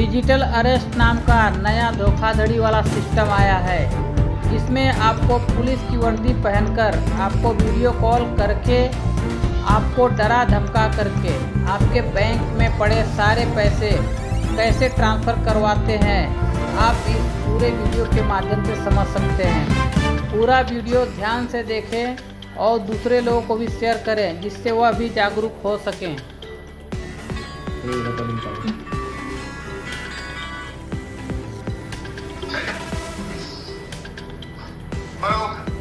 Digital arrest नाम का नया धोखाधड़ी वाला सिस्टम आया है। इसमें आपको पुलिस की वर्दी पहनकर आपको वीडियो कॉल करके आपको डरा धमका करके आपके बैंक में पड़े सारे पैसे कैसे ट्रांसफ़र करवाते हैं आप इस पूरे वीडियो के माध्यम से समझ सकते हैं। पूरा वीडियो ध्यान से देखें और दूसरे लोगों को भी शेयर करें जिससे वह भी जागरूक हो सकें।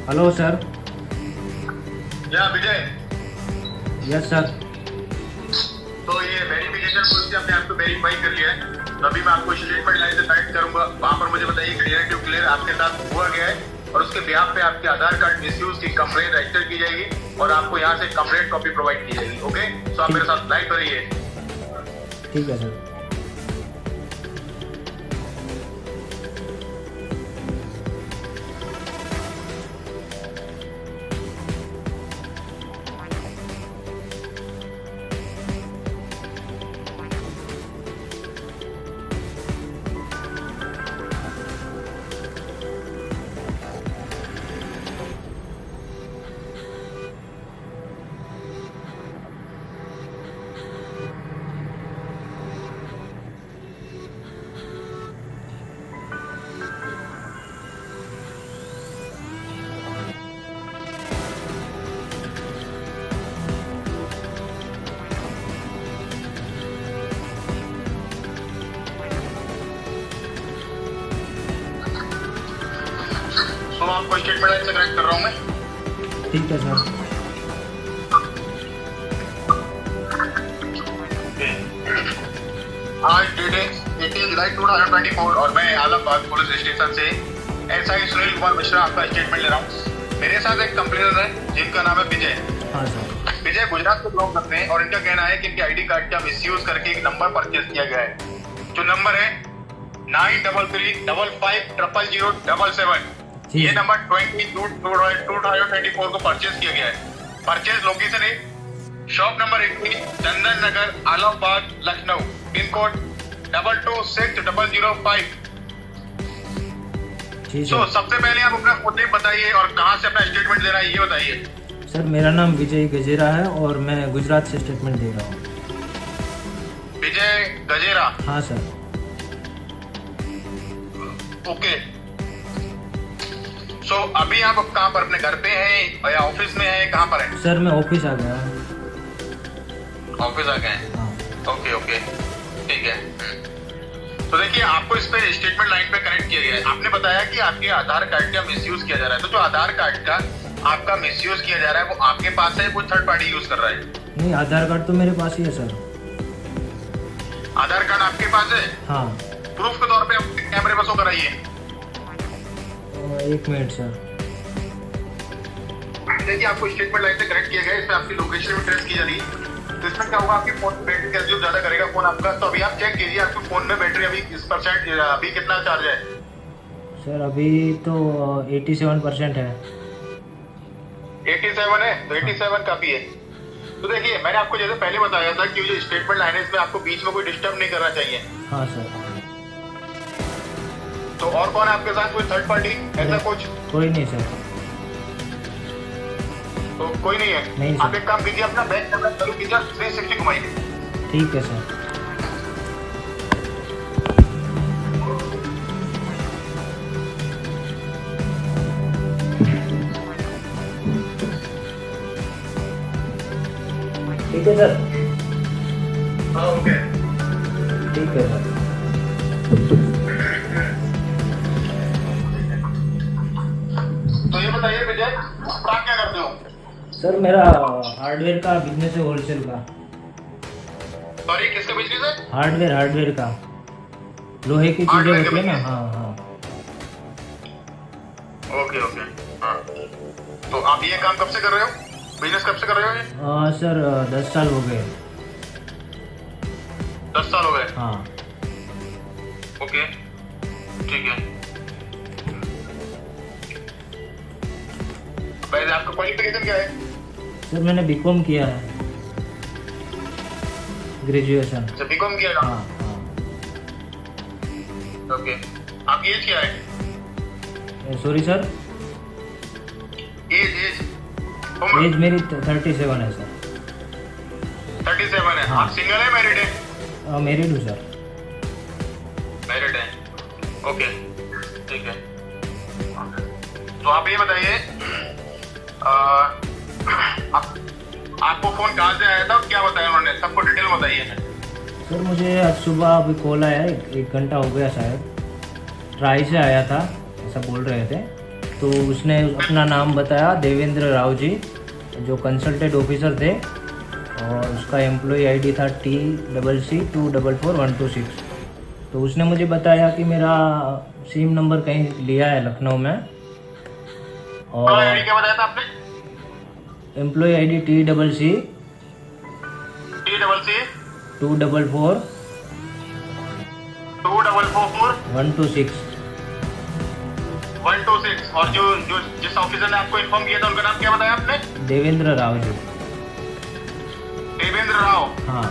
Hello sir. या विजय। Yes sir. तो ये वेरिफिकेशन पुलिस ने अपने आप को वेरीफाई कर लिया है। तो अभी मैं आपको स्टेटमेंट लाइन से टाइप करूंगा, वहां पर मुझे बताइए क्लियर आपके साथ हुआ गया है और उसके बिहाफ पे आपके आधार कार्ड मिसयूज की कंप्लेंट रजिस्टर की जाएगी और आपको यहाँ से कंप्लेंट कॉपी प्रोवाइड की जाएगी। ओके, तो आप मेरे साथ लाइन पर रहिए। ठीक है सर। तो आपको स्टेटमेंट लाइन से कनेक्ट कर रहा हूँ मैं। ठीक है सर। आज डेट है 18 जुलाई 2024 और मैं आलमबाग पुलिस स्टेशन से एसआई सुनील कुमार मिश्रा आपका स्टेटमेंट ले रहा हूँ। मेरे साथ एक कंप्लेनर है जिनका नाम है विजय। हाँ सर। विजय गुजरात से बिलोंग करते हैं और इनका कहना है कि इनके आईडी कार्ड का मिसयूज करके एक नंबर परचेज किया गया है जो नंबर है 9335500077। ये नंबर 2024 को परचेज किया गया है। परचेज लोकेशन है shop number 18 Chandan Nagar Alambagh Lucknow, pin code 226005। तो सबसे पहले आप अपना खुद बताइए और कहाँ से अपना स्टेटमेंट दे रहा है ये बताइए। सर मेरा नाम विजय गजेरा है और मैं गुजरात से स्टेटमेंट दे रहा हूँ। विजय गजेरा। हाँ सर। ओके, सो अभी आप कहाँ पर, अपने घर पे हैं या ऑफिस में हैं, कहाँ पर हैं? सर मैं ऑफिस आ गया। ऑफिस आ गए हैं। हाँ। ओके ओके ठीक है। तो देखिए आपको इस पे स्टेटमेंट लाइन पे कनेक्ट किया गया है। आपने बताया कि आपके आधार कार्ड का मिसयूज किया जा रहा है। तो जो आधार कार्ड का आपका मिसयूज किया जा रहा है वो आपके पास है, कोई थर्ड पार्टी यूज कर रहा है? नहीं, आधार कार्ड तो मेरे पास ही है सर। आधार कार्ड आपके पास है? हाँ। प्रूफ के तौर पे आप कैमरे पर शो कराइए। एक मिनट सर। देखिए आपको स्टेटमेंट लाइन से कनेक्ट किया गया है। इसमें आपकी लोकेशन भी ट्रेस की जा रही है। तो इसमें क्या होगा, आपकी फोन बैटरी कंज्यूम ज्यादा करेगा फोन आपका। तो अभी आप चेक कीजिए आपके फोन में बैटरी अभी किस परसेंट, अभी कितना चार्ज है? सर अभी तो 87% है। 87 है? तो 87 काफी है। तो देखिए मैंने आपको जैसे पहले बताया था कि जो स्टेटमेंट लाइन है इसमें आपको बीच में कोई डिस्टर्ब नहीं करना चाहिए। हाँ सर। तो और कौन है आपके साथ, कोई थर्ड पार्टी ऐसा कुछ? कोई नहीं सर। तो कोई नहीं है? नहीं सर। आप एक काम कीजिए, अपना बैक कैमरा चालू कीजिए, 360 घुमाइए। ठीक है सर। ठीक है सर। हाँ ओके ठीक है सर। तो ये बताइए विजय, आप क्या करते हो? सर मेरा हार्डवेयर का बिजनेस है, होलसेल का। सॉरी किसका बिजनेस है? हार्डवेयर का, लोहे की चीजें होती है ना। हाँ हाँ। ओके ओके हाँ। तो आप ये काम कब से कर रहे हो, बिजनेस कब से कर रहे हो ये? सर 10 साल हो गए। 10 साल हो गए? हाँ। ओके ठीक है। वैसे आपका क्वालिफिकेशन क्या है? सर मैंने बीकॉम किया है, ग्रेजुएशन। अच्छा बीकॉम किया? हाँ हाँ। ओके, आपकी एज क्या है? सॉरी सर, एज उम्र? एज मेरी 37 है सर। 37 है। हाँ। आप सिंगल है, मैरिड है? मैरिड हूँ सर। मैरिड है, ओके, ठीक है। तो आप ये बताइए, आपको फोन कहाँ से आया था और क्या बताया उन्होंने, सबको डिटेल बताइए। सर मुझे आज सुबह अभी कॉल आया, एक घंटा हो गया शायद, ट्राई से आया था ऐसा बोल रहे थे। तो उसने अपना नाम बताया, देवेंद्र राव जी, जो कंसल्टेंट ऑफिसर थे, और उसका एम्प्लॉय आईडी था TCC244126। तो उसने मुझे बताया कि मेरा सिम नंबर कहीं लिया है लखनऊ में, और आईडी क्या बताया था आपने? Employee ID TCC TCC 244 2444 126। 126। और जो जो जिस ऑफिसर ने आपको इन्फॉर्म किया था उनका नाम क्या बताया आपने? देवेंद्र राव जी। देवेंद्र राव, हाँ।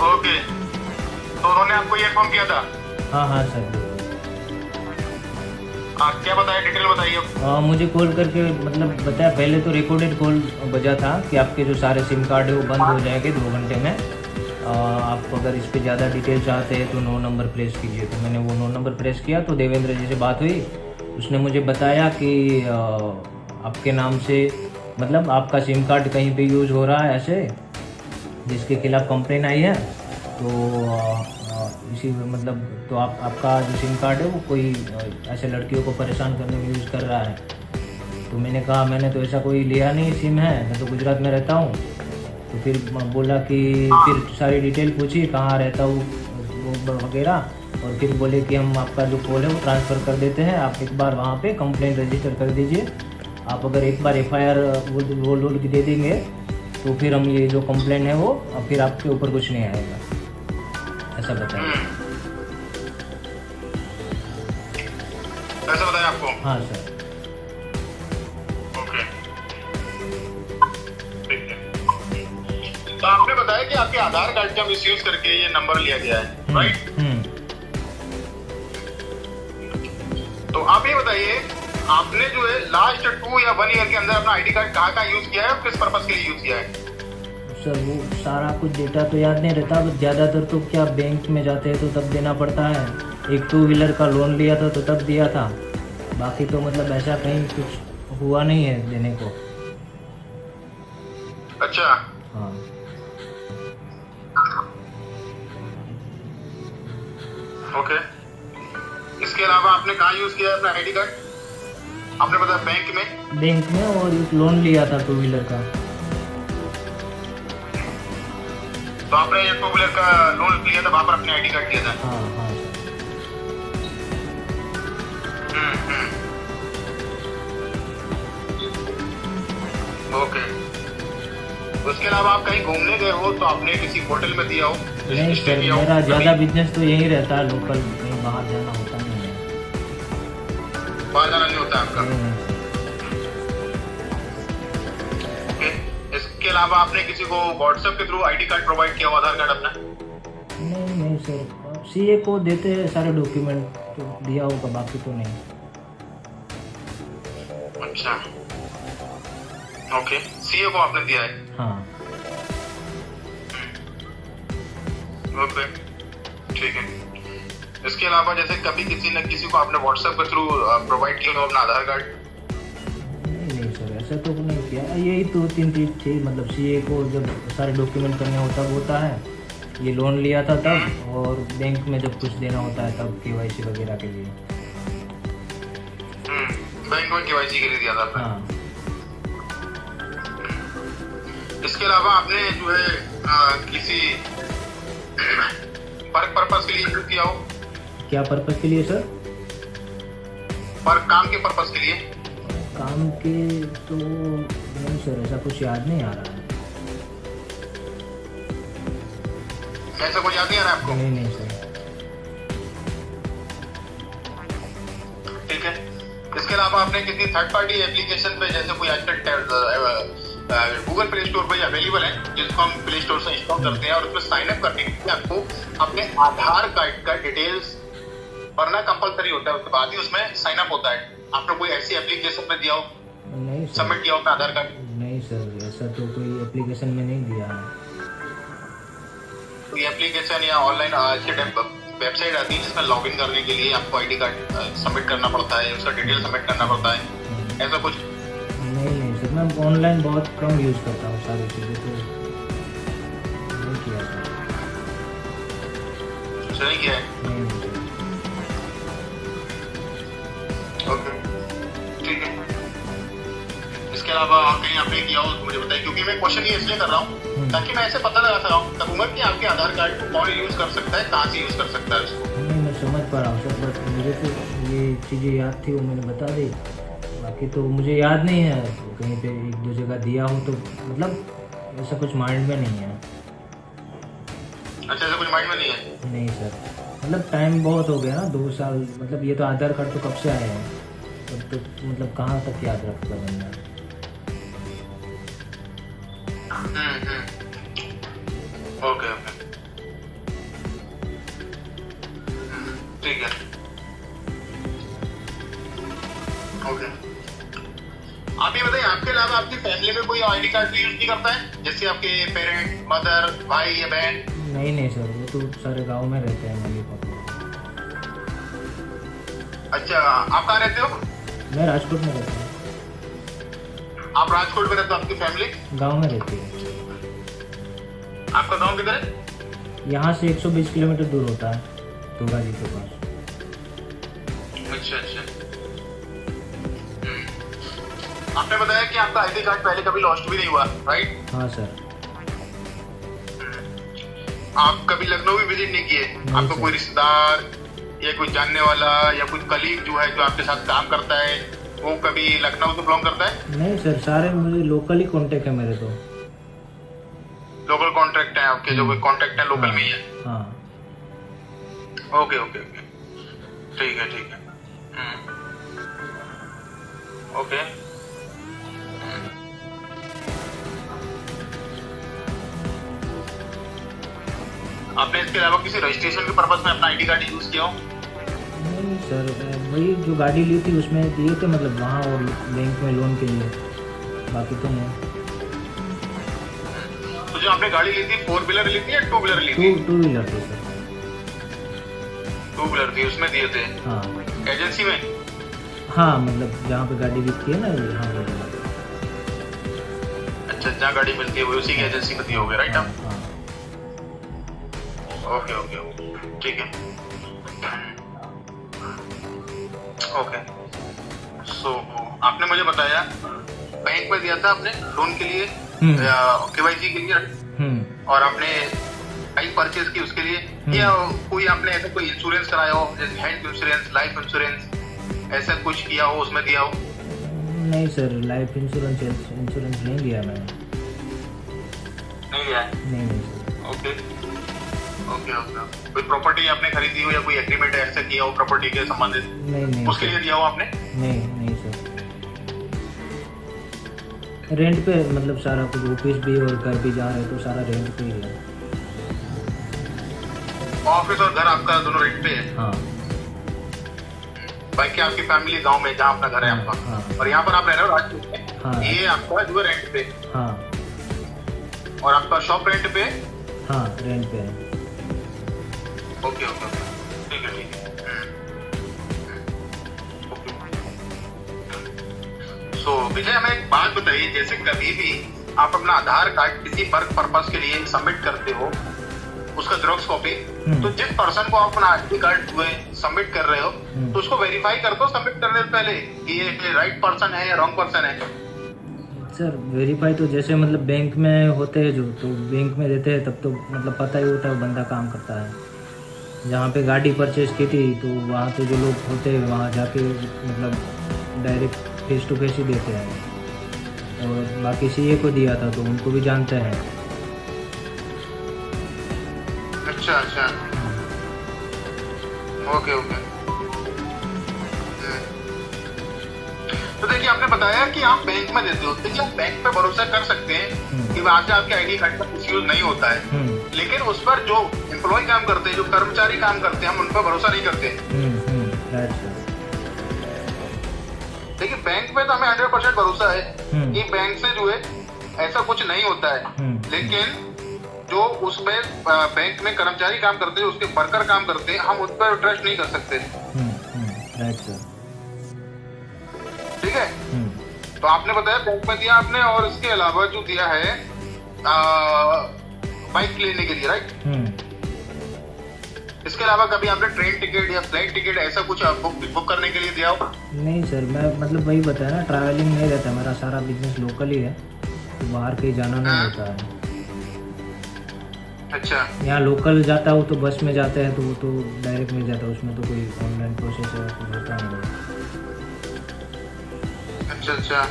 ओके। तो उन्होंने आपको ये इन्फॉर्म किया था? हाँ सर। क्या बताया, डिटेल बताइए। मुझे कॉल करके मतलब बताया, पहले तो रिकॉर्डेड कॉल बजा था कि आपके जो सारे सिम कार्ड है वो बंद हो जाएंगे 2 घंटे में। आप अगर इस पे ज़्यादा डिटेल चाहते हैं तो 9 नंबर प्रेस कीजिए। तो मैंने वो 9 नंबर प्रेस किया तो देवेंद्र जी से बात हुई। उसने मुझे बताया कि आपके नाम से मतलब आपका सिम कार्ड कहीं पे यूज़ हो रहा है ऐसे, जिसके खिलाफ कंप्लेन आई है। तो इसी मतलब तो आपका जो सिम कार्ड है वो कोई ऐसे लड़कियों को परेशान करने में यूज़ कर रहा है। तो मैंने कहा मैंने तो ऐसा कोई लिया नहीं सिम है, मैं तो गुजरात में रहता हूँ। तो फिर बोला कि फिर सारी डिटेल पूछी कहाँ रहता हूँ वो वगैरह, और फिर बोले कि हम आपका जो कॉल है वो ट्रांसफ़र कर देते हैं, आप एक बार वहाँ पे कंप्लेंट रजिस्टर कर दीजिए। आप अगर एक बार FIR वो लोड दे देंगे तो फिर हम ये जो कंप्लेंट है वो फिर आपके ऊपर कुछ नहीं आएगा, ऐसा बताया। ऐसा बताया आपको? हाँ सर। ओके, ठीक है। तो आपने बताया कि आपके आधार कार्ड का मिसयूज करके ये नंबर लिया गया है, राइट? तो आप ये बताइए, आपने जो है लास्ट 2 या 1 ईयर के अंदर अपना ID कार्ड कहाँ यूज किया है और किस पर्पस के लिए यूज किया है? सर वो सारा कुछ डेटा तो याद नहीं रहता, ज़्यादातर तो क्या बैंक में जाते हैं तो तब देना पड़ता है। एक 2 व्हीलर का लोन लिया था तो तब दिया था, बाकी तो मतलब ऐसा कहीं कुछ हुआ नहीं है देने को। अच्छा, हाँ। ओके। इसके अलावा आपने कहाँ यूज किया है अपना ID कार्ड? आपने बताया बैंक में। बैंक में, और एक लोन लिया था 2 व्हीलर का। तो आपने ये 2 व्हीलर का लोन लिया था, वहां पर अपने ID कार्ड दिया था? हाँ हाँ। ओके। उसके अलावा आप कहीं घूमने गए हो तो आपने किसी होटल में दिया हो? नहीं सर, मेरा ज़्यादा बिजनेस तो यही रहता है, लोकल, कहीं बाहर जाना होता नहीं है। बाहर जाना नहीं होता आपका? ओके। इसके अलावा आपने किसी को व्हाट्सएप के थ्रू ID कार्ड प्रोवाइड किया हो, आधार कार्ड अपना? नहीं सर, CA को देते हैं सारे डॉक्यूमेंट तो दिया होगा, बाकी तो नहीं। अच्छा, ओके। CA को आपने दिया है? हाँ। ओके, ठीक है। इसके अलावा जैसे कभी किसी न किसी को आपने व्हाट्सएप के थ्रू प्रोवाइड किया हो अपना आधार कार्ड? नहीं सर, ऐसा तो नहीं किया। यही 2-3 चीज़ थी, मतलब CA को जब सारे डॉक्यूमेंट करने होता है, ये लोन लिया था तब, और बैंक में जब कुछ देना होता है तब KYC वगैरह के लिए। बैंक में KYC के लिए दिया था आपने? हाँ। इसके अलावा आपने जो है किसी वर्क पर्पस के लिए यूज किया हो? क्या पर्पस के लिए सर? पर काम के पर्पस के लिए? काम के तो नहीं सर, ऐसा कुछ याद नहीं आ रहा है। ऐसा कोई याद नहीं आ रहा आपको? नहीं सर। ठीक है। इसके अलावा आपने किसी थर्ड पार्टी एप्लीकेशन पे, जैसे कोई आजकल गूगल प्ले स्टोर पर अवेलेबल है, जिसको हम प्ले स्टोर से इंस्टॉल करते हैं। और उसमें साइन अप करने के लिए आपको अपने आधार कार्ड का डिटेल्स भरना कंपलसरी होता है, उसके बाद ही उसमें साइन अप होता है। आपने कोई ऐसी एप्लीकेशन में दिया हो, नहीं सर, सबमिट किया हो अपना आधार कार्ड? नहीं सर, ऐसा तो कोई एप्लीकेशन में नहीं दिया है। कोई एप्लीकेशन या ऑनलाइन आज के टाइम पर वेबसाइट आती है जिसमें लॉगिन करने के लिए आपको आईडी कार्ड सबमिट करना पड़ता है, उसका डिटेल सबमिट करना पड़ता है, ऐसा कुछ? नहीं सर, मैं ऑनलाइन बहुत कम यूज़ करता हूँ, सारी चीज़ें तो नहीं किया सर। कुछ नहीं किया है? नहीं सर। ओके, ठीक है। इसके अलावा कहीं आपने किया हो तो मुझे बताइए, क्योंकि मैं क्वेश्चन ये इसलिए कर रहा हूँ ताकि मैं ऐसे पता लगा सकूंगा कि आपके आधार कार्ड को कौन यूज कर सकता है, कहाँ से यूज कर सकता है उसको। नहीं, मैं समझ पा रहा हूँ सर, बट मुझे तो ये चीज़ें याद थी, वो मैंने बता दी। बाकी तो मुझे याद नहीं है, कहीं पे एक दो जगह दिया हूँ तो मतलब ऐसा कुछ माइंड में नहीं है। अच्छा, ऐसा कुछ माइंड में नहीं है? नहीं सर, मतलब टाइम बहुत हो गया ना, 2 साल, मतलब ये तो आधार कार्ड तो कब से आए हैं, तब तो मतलब कहाँ तक याद रखता बंदा। ओके ओके, ठीक है, ओके। आप ये बताइए, आपके अलावा आपकी फैमिली में कोई आईडी कार्ड यूज नहीं करता है, जैसे आपके पेरेंट, मदर, भाई या बहन? नहीं सर, वो तो सारे गांव में रहते हैं, मम्मी पापा। अच्छा, आप कहाँ रहते हो? मैं राजकोट में रहता हूँ। आप राजकोट में रहते हो, आपकी फैमिली गांव में रहती है। आपका गांव किधर है? यहाँ से 120 किलोमीटर दूर होता है, तोगा जी के पास। अच्छा अच्छा। आपने बताया कि आपका आईडी कार्ड पहले कभी लॉस्ट भी नहीं हुआ, राइट? हाँ सर। आप कभी लखनऊ भी विजिट नहीं किए? आपका कोई रिश्तेदार या कोई जानने वाला या कोई कलीग जो है, जो आपके साथ काम करता है, वो कभी लखनऊ से बिलोंग करता है? नहीं सर, सारे मुझे लोकल ही कॉन्टेक्ट है मेरे तो। लोकल कॉन्ट्रैक्ट है आपके, जो कोई कॉन्ट्रैक्ट है लोकल में ही है? हाँ। ओके ओके ओके, ठीक है ठीक है। ओके, आपने इसके अलावा किसी रजिस्ट्रेशन के पर्पस में अपना आईडी कार्ड यूज किया हो? नहीं सर, वही जो गाड़ी ली थी उसमें दिए थे, मतलब वहाँ और बैंक में लोन के लिए, बाकी तो नहीं। तो जो आपने गाड़ी ली थी, 4 व्हीलर ली थी या 2 व्हीलर ली थी? 2 व्हीलर थी सर। 2 व्हीलर थी, उसमें दिए थे? हाँ। एजेंसी में? हाँ, मतलब जहाँ पे गाड़ी बिकती है ना, यहाँ पे। अच्छा, जहाँ गाड़ी मिलती है वो उसी की एजेंसी में दिए होगे, राइट? आप? हाँ। ओके ओके ओके, ठीक है, ओके। सो आपने मुझे बताया बैंक में दिया था आपने लोन के लिए, केवाईसी के लिए, और आपने बाइक परचेज की उसके लिए, या कोई आपने ऐसा कोई इंश्योरेंस कराया हो, जैसे हेल्थ इंश्योरेंस, लाइफ इंश्योरेंस, ऐसा कुछ किया हो, उसमें दिया हो? नहीं सर, लाइफ इंश्योरेंस नहीं लिया मैंने। नहीं लिया है? नहीं सर। Okay okay okay. कोई प्रॉपर्टी आपने खरीदी हो या कोई एग्रीमेंट ऐसा किया हो प्रॉपर्टी के संबंधित? नहीं उसके लिए दिया हो आपने? नहीं सर, रेंट पे, मतलब सारा कुछ, ऑफिस भी और घर भी जा रहे तो सारा रेंट पे ही है। ऑफिस और घर आपका दोनों रेंट पे है? हाँ। बाकी आपकी फैमिली गांव में, जहाँ अपना घर है आपका? हाँ। और यहाँ पर आप रह रहे हो राजकोट में? हाँ। ये आपका जो है रेंट पे? हाँ। और आपका शॉप रेंट पे? हाँ, रेंट पे है। ओके ओके ओके, ठीक है ठीक है। सो विजय, हमें एक बात बताइए, जैसे कभी भी आप अपना आधार कार्ड किसी वर्क पर्पस के लिए सबमिट करते हो, उसका जेरॉक्स कॉपी, तो जिस पर्सन को आप अपना आईडी कार्ड सबमिट कर रहे हो, तो उसको वेरीफाई कर दो सबमिट करने से पहले कि ये राइट पर्सन है या रॉन्ग पर्सन है? सर, वेरीफाई तो जैसे मतलब बैंक में होते हैं जो, तो बैंक में देते हैं तब तो मतलब पता ही होता है बंदा काम करता है। जहाँ पे गाड़ी परचेज की थी तो वहाँ पे जो लोग होते हैं वहाँ जाके मतलब डायरेक्ट फेस टू फेस ही देते हैं। और बाकी सीए को दिया था तो उनको भी जानते हैं। अच्छा अच्छा, ओके ओके। तो देखिए आपने बताया कि आप बैंक में देते हो, देखिए आप बैंक पे भरोसा कर सकते हैं कि वहां से आपके आईडी कार्ड का मिसयूज नहीं होता है, लेकिन उस पर जो एम्प्लॉय काम करते हैं, जो कर्मचारी काम करते हैं, हम उन पर भरोसा नहीं करते। देखिए बैंक पे तो हमें 100% भरोसा है कि बैंक से जो है ऐसा कुछ नहीं होता है, लेकिन जो उसमें बैंक में कर्मचारी काम करते हैं, उसके वर्कर काम करते हैं, हम उन पर ट्रस्ट नहीं कर सकते। ठीक है, तो आपने बताया बैंक में दिया आपने, और इसके अलावा जो दिया है बाइक लेने के लिए, राइट? इसके अलावा कभी आपने ट्रेन टिकट या फ्लाइट टिकट ऐसा कुछ बुक करने के लिए दिया हो? नहीं सर, मैं मतलब वही बताया ना, ट्रैवलिंग नहीं रहता, मेरा सारा बिजनेस लोकल ही है, तो बाहर कहीं जाना नहीं होता है। अच्छा, यहाँ लोकल जाता हो तो बस में जाते हैं, तो वो तो डायरेक्ट मिल जाता है, उसमें तो कोई ऑनलाइन प्रोसेस है कुछ होता नहीं। अच्छा,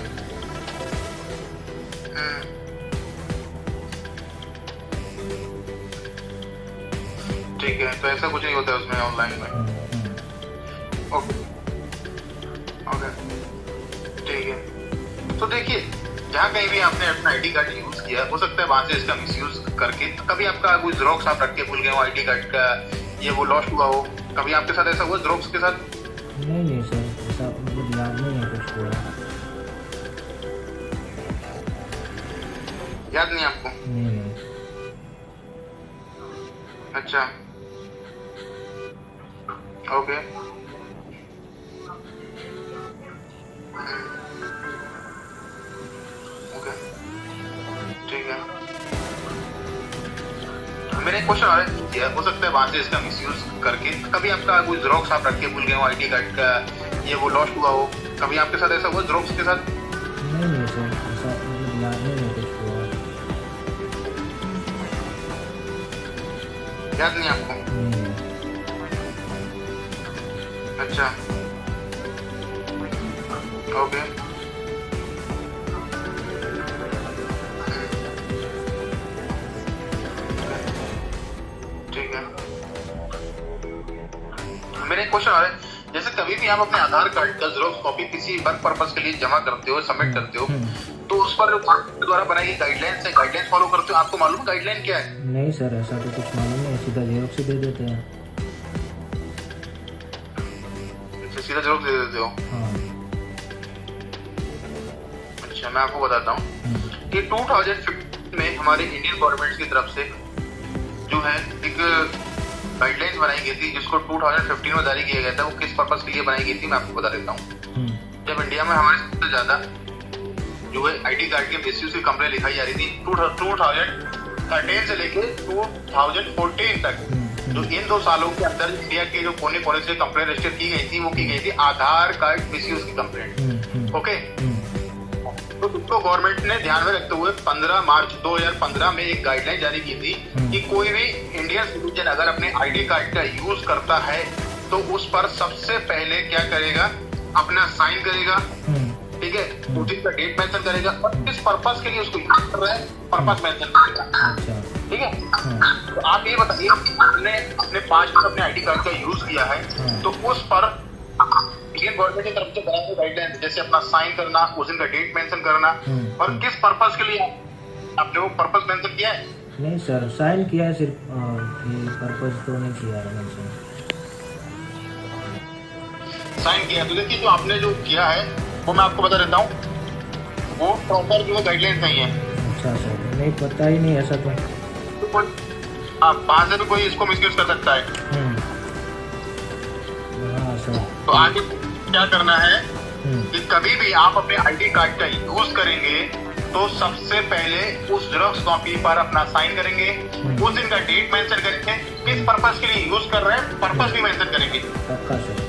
ठीक है, तो ऐसा कुछ नहीं होता है उसमें ऑनलाइन में। ओके, ठीक है। तो देखिए, जहाँ कहीं भी आपने अपना आईडी कार्ड यूज किया, हो सकता है वहां से इसका मिसयूज करके कभी आपका कोई जेरोक्स आप रख के भूल गए हो आईडी कार्ड का, ये वो लॉस्ट हुआ हो, कभी आपके साथ ऐसा हुआ जेरोक्स के साथ? नहीं सर, ऐसा मतलब याद नहीं है कुछ हुआ। याद नहीं आपको? नहीं। अच्छा, ओके, ठीक है। मेरा एक क्वेश्चन आ रहा है, हो सकता है वहां से इसका मिसयूज करके कभी आपका कोई जेरोक्स आप रख के भूल गए हो आईडी कार्ड का, ये वो लॉस्ट हुआ हो, कभी आपके साथ ऐसा हुआ जेरोक्स के साथ? नहीं सर, ऐसा मतलब याद नहीं है कुछ हुआ। याद नहीं आपको? अच्छा, ओके, ठीक है। मेरा एक क्वेश्चन आ रहा है, जैसे कभी भी आप अपने आधार कार्ड का जेरोक्स कॉपी किसी वर्क पर्पस के लिए जमा करते हो, सबमिट करते हो, तो उस पर जो गवर्नमेंट द्वारा बनाई गई गाइडलाइंस है, गाइडलाइंस फॉलो करते हो? आपको मालूम गाइडलाइन क्या है? नहीं सर, ऐसा तो कुछ मालूम नहीं, सीधा जेरोक्स ही दे देते हैं। सीधा जेरोक्स दे देते हो? हाँ। अच्छा, मैं आपको बताता हूँ कि 2015 में हमारे इंडियन गवर्नमेंट की तरफ से जो है एक गाइडलाइंस बनाई गई थी, जिसको 2015 में जारी किया गया था। वो किस पर्पस के लिए बनाई गई थी मैं आपको बता देता हूँ। जब इंडिया में हमारे सबसे ज्यादा जो है आईडी कार्ड के मिसयूज की कंप्लेंट लिखाई जा रही थी 2013 से लेके 2014 तक, जो इन 2 सालों के अंदर इंडिया के जो कोने कोने से कंप्लेंट रजिस्टर की गई थी, वो की गई थी आधार कार्ड मिसयूज की कंप्लेंट। ओके, तो उसको गवर्नमेंट ने ध्यान में रखते हुए 15 मार्च 2015 में एक गाइडलाइन जारी की थी कि कोई भी इंडियन सिटीजन अगर अपने आईडी कार्ड का यूज करता है तो उस पर सबसे पहले क्या करेगा, अपना साइन करेगा, ठीक है, उसी का डेट मेंशन करेगा और किस पर्पस के लिए उसको यूज कर रहा है पर्पस मेंशन करेगा। ठीक है, तो आप ये बताइए, आपने अपने 5 दिन अपने आईडी कार्ड का यूज किया है, तो उस पर इंडियन गवर्नमेंट की तरफ से बनाए गए गाइडलाइंस, जैसे अपना साइन करना, उस दिन का डेट मेंशन करना, और किस पर्पस के लिए आपने वो पर्पस मेंशन किया है? नहीं सर, साइन किया है सिर्फ, ये पर्पस तो नहीं किया है मेंशन। साइन किया, तो देखिए जो आपने जो किया है वो मैं आपको बता देता हूँ, वो प्रॉपर जो गाइडलाइंस नहीं है। अच्छा सर, नहीं पता ही नहीं ऐसा तो वहां से तो कोई इसको मिसयूज कर सकता है। हाँ सर। तो आगे क्या करना है कि कभी भी आप अपने आईडी कार्ड का यूज करेंगे तो सबसे पहले उस जेरोक्स कॉपी पर अपना साइन करेंगे, उस दिन का डेट मेंशन करेंगे, किस पर्पस के लिए यूज कर रहे हैं पर्पस भी मेंशन करेंगे। पक्का सर।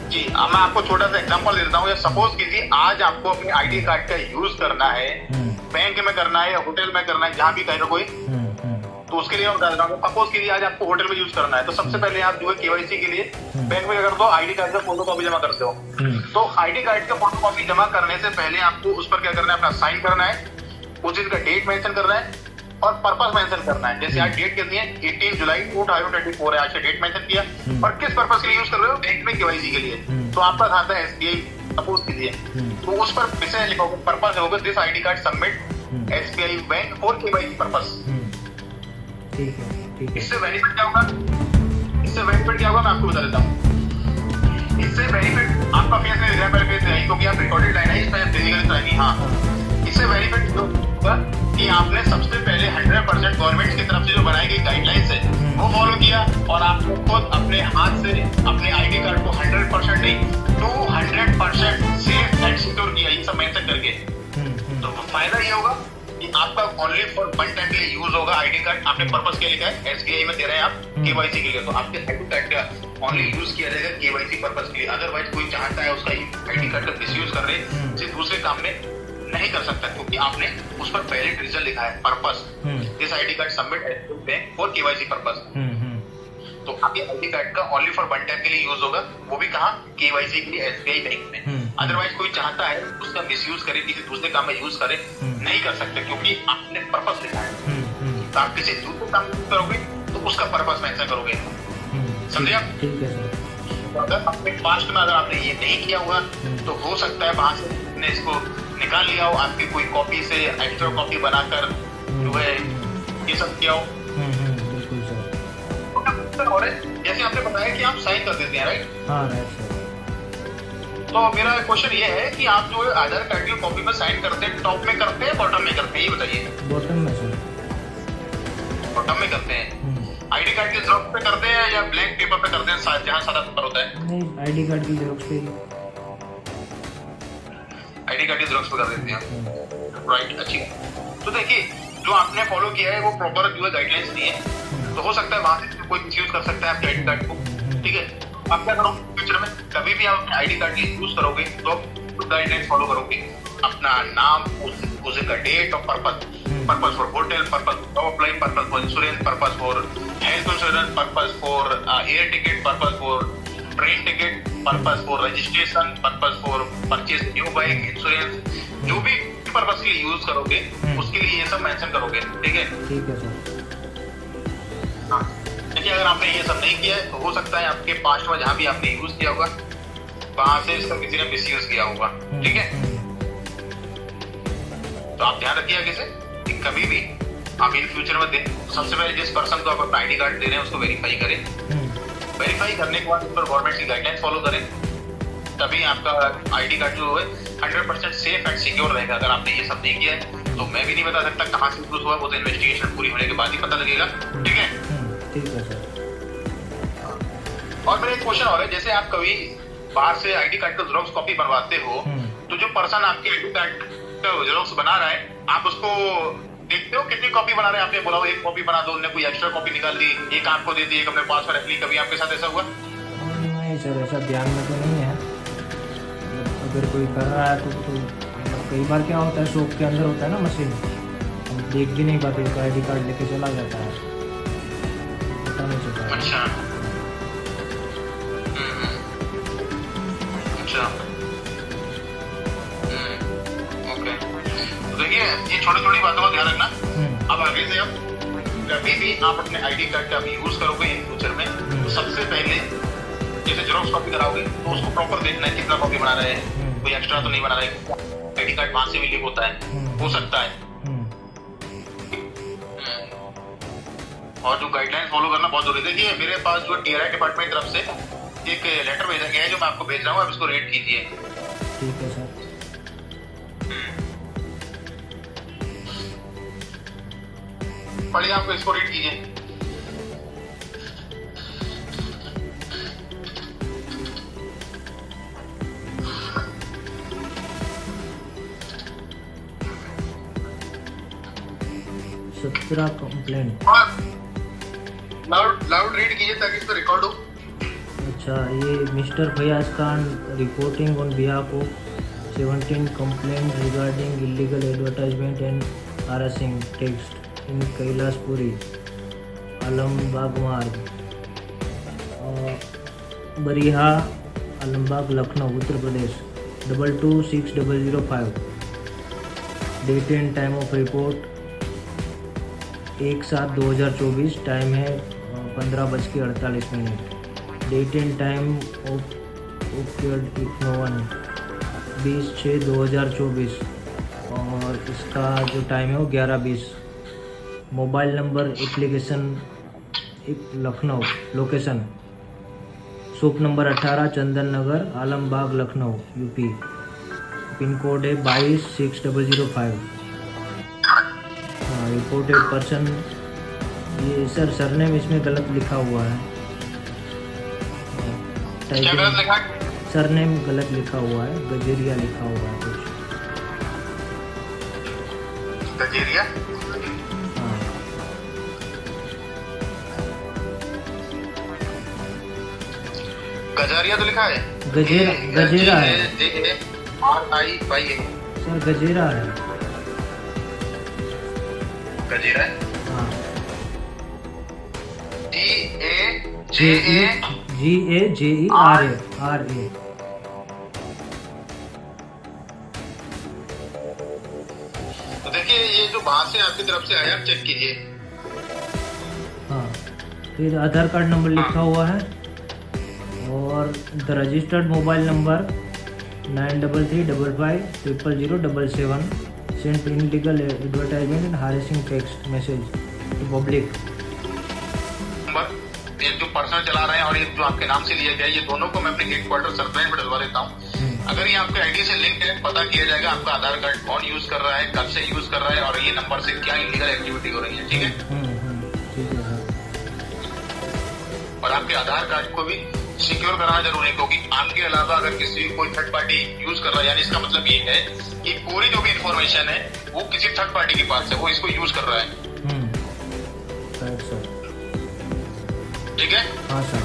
जी, अब मैं आपको छोटा सा एग्जांपल दे देता हूँ। सपोज कीजिए आज आपको अपने आईडी कार्ड का यूज करना है, बैंक में करना है या होटल में करना है, जहाँ भी कहेगा कोई, तो उसके लिए सपोज कीजिए आज आपको होटल में यूज करना है, तो सबसे पहले आप जो है केवाईसी के लिए बैंक में कर दो, आईडी कार्ड का फोटो कॉपी जमा करते हो। तो आईडी कार्ड का फोटो कॉपी जमा करने से पहले आपको उस पर क्या करना है, अपना साइन करना है, उस दिन का डेट मेंशन करना है और पर्पस मेंशन करना है। जैसे आज डेट कितनी है, 18 जुलाई 2024 है, आज से डेट मेंशन किया और किस पर्पस के लिए यूज कर रहे हो, बैंक में केवाईसी के लिए। तो आपका खाता है SBI सपोज कीजिए, तो उस पर विषय लिखोगे, पर्पस होगा this ID card submit SBI bank for KYC purpose. ठीक है, ठीक है। इससे बेनिफिट क्या होगा, इससे बेनिफिट क्या होगा मैं आपको बता देता हूँ। इससे बेनिफिट आपका फेस नहीं दिख रहा है, पहले फेस नहीं, क्योंकि आप रिकॉर्डेड लाइन है, इसमें फिजिकली तो नहीं। हाँ, इससे बेनिफिट होगा कि आपने सबसे पहले 100% गवर्नमेंट की तरफ से जो बनाई गई गाइडलाइंस है वो फॉलो किया, और आपने खुद अपने हाथ से अपने आईडी कार्ड को 100% नहीं 200% सेफ एंड सिक्योर किया, ये सब मेंशन करके। तो फायदा ये होगा कि आपका ओनली फॉर वन टाइम के लिए यूज होगा आईडी कार्ड। आपने पर्पस क्या लिखा है, एसबीआई में दे रहे हैं आप केवाईसी के लिए, तो आपके आईडी कार्ड का ओनली यूज किया जाएगा केवाईसी पर्पस के लिए। अदरवाइज कोई चाहता है उसका आईडी कार्ड का मिसयूज कर रहे सिर्फ दूसरे काम में नहीं कर सकता, क्योंकि आपने उस पर पहले रीजन लिखा है purpose, this ID card submit bank for KYC purpose. तो आपके आईडी कार्ड का ओनली फॉर वन टाइम के लिए यूज होगा, वो भी कहाँ, केवाईसी के लिए एसबीआई बैंक में। अदरवाइज कोई चाहता है उसका मिसयूज करे, किसी दूसरे काम में यूज करे, नहीं कर सकते, क्योंकि आपने पर्पस लिखा है। तो आप किसी दूसरे काम में करोगे तो उसका पर्पस मेंशन करोगे, समझे आप? ठीक है सर। अगर अपने पास्ट में अगर आपने ये नहीं किया हुआ तो हो सकता है वहां से आपने इसको निकाल लिया हो, आपकी कोई कॉपी से एक्स्ट्रा कॉपी बनाकर जो है ये सब किया हो। बिल्कुल सर। और जैसे आपने बताया कि आप साइन कर देते हैं, राइट? हाँ, राइट सर। तो मेरा क्वेश्चन ये है कि आप जो आधार कार्ड की कॉपी में साइन करते हैं, टॉप में करते हैं बॉटम में करते हैं, ये बताइए। बॉटम में सर। बॉटम में करते हैं। आईडी कार्ड के जेरॉक्स पे करते हैं या ब्लैंक पेपर पे करते हैं, जहाँ सादा पेपर होता है? नहीं, आईडी कार्ड की जेरॉक्स पे। आईडी कार्ड की जेरॉक्स पे कर देते हैं, राइट? अच्छी। तो देखिए जो आपने फॉलो किया है वो प्रॉपर जो है गाइडलाइंस दी है, तो हो सकता है वहां से कोई मिसयूज कर सकता है आपके आईडी कार्ड को, ठीक है? आप क्या करो फ्यूचर में कभी भी आप अपने आईडी कार्ड की यूज करोगे तो गाइडलाइंस फॉलो करोगे, अपना नाम, उस का डेट और purpose for hotel, purpose for apply, purpose for insurance, purpose for health insurance, purpose for air ticket, purpose for train ticket, purpose for registration, purpose for purchase new bike, insurance, जो भी purpose के लिए use करोगे उसके लिए ये सब mention करोगे, ठीक है? ठीक है सर। हाँ, देखिए अगर आपने ये सब नहीं किया है तो हो सकता है आपके पास्ट में जहाँ भी आपने यूज किया होगा वहां से इसका किसी ने मिसयूज किया होगा, ठीक है? तो आप ध्यान रखिए आगे से कि कभी भी आप इन फ्यूचर में सबसे पहले जिस पर्सन को आप अपना आईडी कार्ड दे रहे हैं उसको वेरीफाई करें। वेरीफाई करने के बाद उस पर गवर्नमेंट की गाइडलाइंस फॉलो करें, तभी आपका आईडी कार्ड जो है 100% सेफ एंड सिक्योर रहेगा। अगर आपने ये सब नहीं किया है तो मैं भी नहीं बता सकता कहाँ से यूज हुआ, वो तो इन्वेस्टिगेशन पूरी होने के बाद ही पता लगेगा, ठीक है? ठीक है सर। और मेरा एक क्वेश्चन और है, जैसे आप कभी बाहर से आईडी कार्ड का जेरॉक्स कॉपी बनवाते हो तो जो पर्सन आपके आईडी कार्ड का जेरॉक्स बना रहा है आप उसको देखते हो कितनी कॉपी बना रहे हैं? आपने बोला वो एक कॉपी बना दो, उन्होंने कोई एक्स्ट्रा कॉपी निकाल दी, एक आपको दे दी, एक अपने पास में रख ली, कभी आपके साथ ऐसा हुआ? नहीं सर, ऐसा ध्यान में तो नहीं है। अगर कोई कर रहा है तो कई बार क्या होता है, शॉप के अंदर होता है ना मशीन, हम देख भी नहीं पाते, तो आईडी कार्ड लेके चला जाता है, पता नहीं चलता। अच्छा, अच्छा, ओके। तो देखिए ये छोटी छोटी बातों का ध्यान रखना। अब आगे से आप कभी भी आप अपने आईडी कार्ड का यूज करोगे इन फ्यूचर में तो सबसे पहले जैसे जेरॉक्स कॉपी कराओगे तो उसको प्रॉपर देखना है कितना कॉपी बना रहे हैं, कोई एक्स्ट्रा तो नहीं बना रहे। आईडी कार्ड वहां से भी लीक होता है, हो सकता है। और जो गाइडलाइंस फॉलो करना बहुत जरूरी है। देखिए मेरे पास जो टीआरआई डिपार्टमेंट की तरफ से एक लेटर भेजा गया है जो मैं आपको भेज रहा हूँ, आप इसको रीड कीजिए। ठीक है सर। पढ़िए, आपको इसको रीड कीजिए। सत्रह कंप्लेंट। लाउड रीड कीजिए ताकि इसको रिकॉर्ड हो। अच्छा, ये Mr Fayaz Khan reporting on behalf of 17 complaint regarding illegal advertisement and harassing text in Kailashpuri, Alambagh Marg, Bariha, Alambagh, Lucknow, Uttar Pradesh 226005। Date and time of report 1/7/2024। Time है 15:48। Date and time of occurred if no one 20/6/2024 और इसका जो टाइम है वो 11:20। Mobile number application Lucknow, location shop number 18 Chandan Nagar Alambagh Lucknow UP. Pin code है 226005। हाँ, reported person ये sir surname इसमें गलत लिखा हुआ है। क्या गलत लिखा है? सरनेम गलत लिखा हुआ है, गजेरिया लिखा हुआ है कुछ। गजेरिया? हाँ, गजारिया तो लिखा है। गजेरा गजेरा है RIYA। सर, गजेरा है। गजेरा है। हाँ, GAJERA। तो देखिए ये जो बाहर से आपकी तरफ से आया, चेक कीजिए। हाँ, फिर आधार कार्ड नंबर लिखा हुआ है और the registered mobile number 9335500077 sent illegal advertisement and harassing text message to public. Number ये जो पर्सनल चला रहे हैं और ये जो आपके नाम से लिया गया है, ये दोनों को मैं अपने हेडक्वार्टर सरप्राइज में डलवा देता हूँ। अगर ये आपके आईडी से लिंक है, पता किया जाएगा आपका आधार कार्ड कौन यूज कर रहा है, कब से यूज कर रहा है और ये नंबर से क्या इलीगल एक्टिविटी हो रही है। ठीक है। ठीक है सर। और आपके आधार कार्ड को भी सिक्योर कराना जरूरी है, क्योंकि आपके अलावा अगर किसी कोई थर्ड पार्टी यूज कर रहा है, यानी इसका मतलब ये है कि पूरी जो भी इंफॉर्मेशन है वो किसी थर्ड पार्टी के पास है, वो इसको यूज कर रहा है। Right sir. ठीक है। हाँ सर।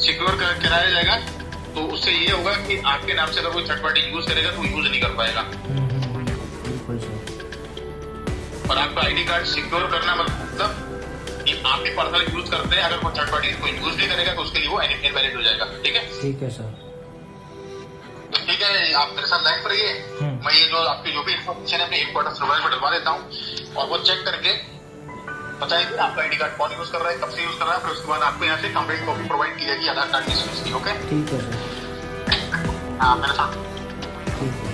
सिक्योर कराया जाएगा, तो उससे ये होगा कि आपके नाम से अगर कोई थर्ड पार्टी यूज करेगा तो यूज नहीं कर पाएगा। बिल्कुल सर। और आपका आईडी कार्ड सिक्योर करना मतलब कि आप भी पर्सनल यूज करते हैं, अगर कोई थर्ड पार्टी इसको यूज नहीं करेगा तो उसके लिए वो इनवैलिड हो जाएगा। ठीक है। ठीक है सर। तो ठीक है, आप मेरे साथ लाइन पर रहिए। मैं ये जो आपकी जो भी इन्फॉर्मेशन है अपने हेडक्वार्टर सरप्राइज में डलवा देता हूँ और वो चेक करके बताएंगे आपका आईडी कार्ड कौन यूज कर रहा है, कब से यूज कर रहा है। फिर उसके बाद आपको यहाँ से कंप्लीट कॉपी प्रोवाइड की जाएगी आधार कार्ड की स्विच की। ओके। ठीक है सर। हाँ, मेरे साथ। ठीक है।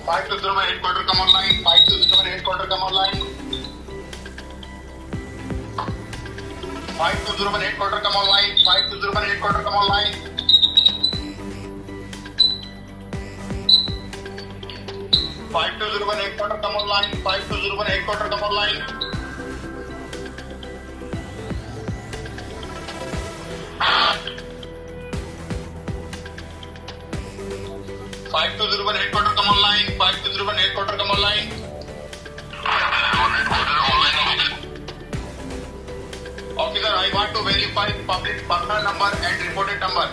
Five to zero my headquarter come online. 520 my headquarter come online. 520 my headquarter come online. 520 my headquarter come online. 520 my headquarter come online. 520 my headquarter come online. 520 headquarter come online. 520 headquarter come online. Officer, I want to verify public personal number and reported number.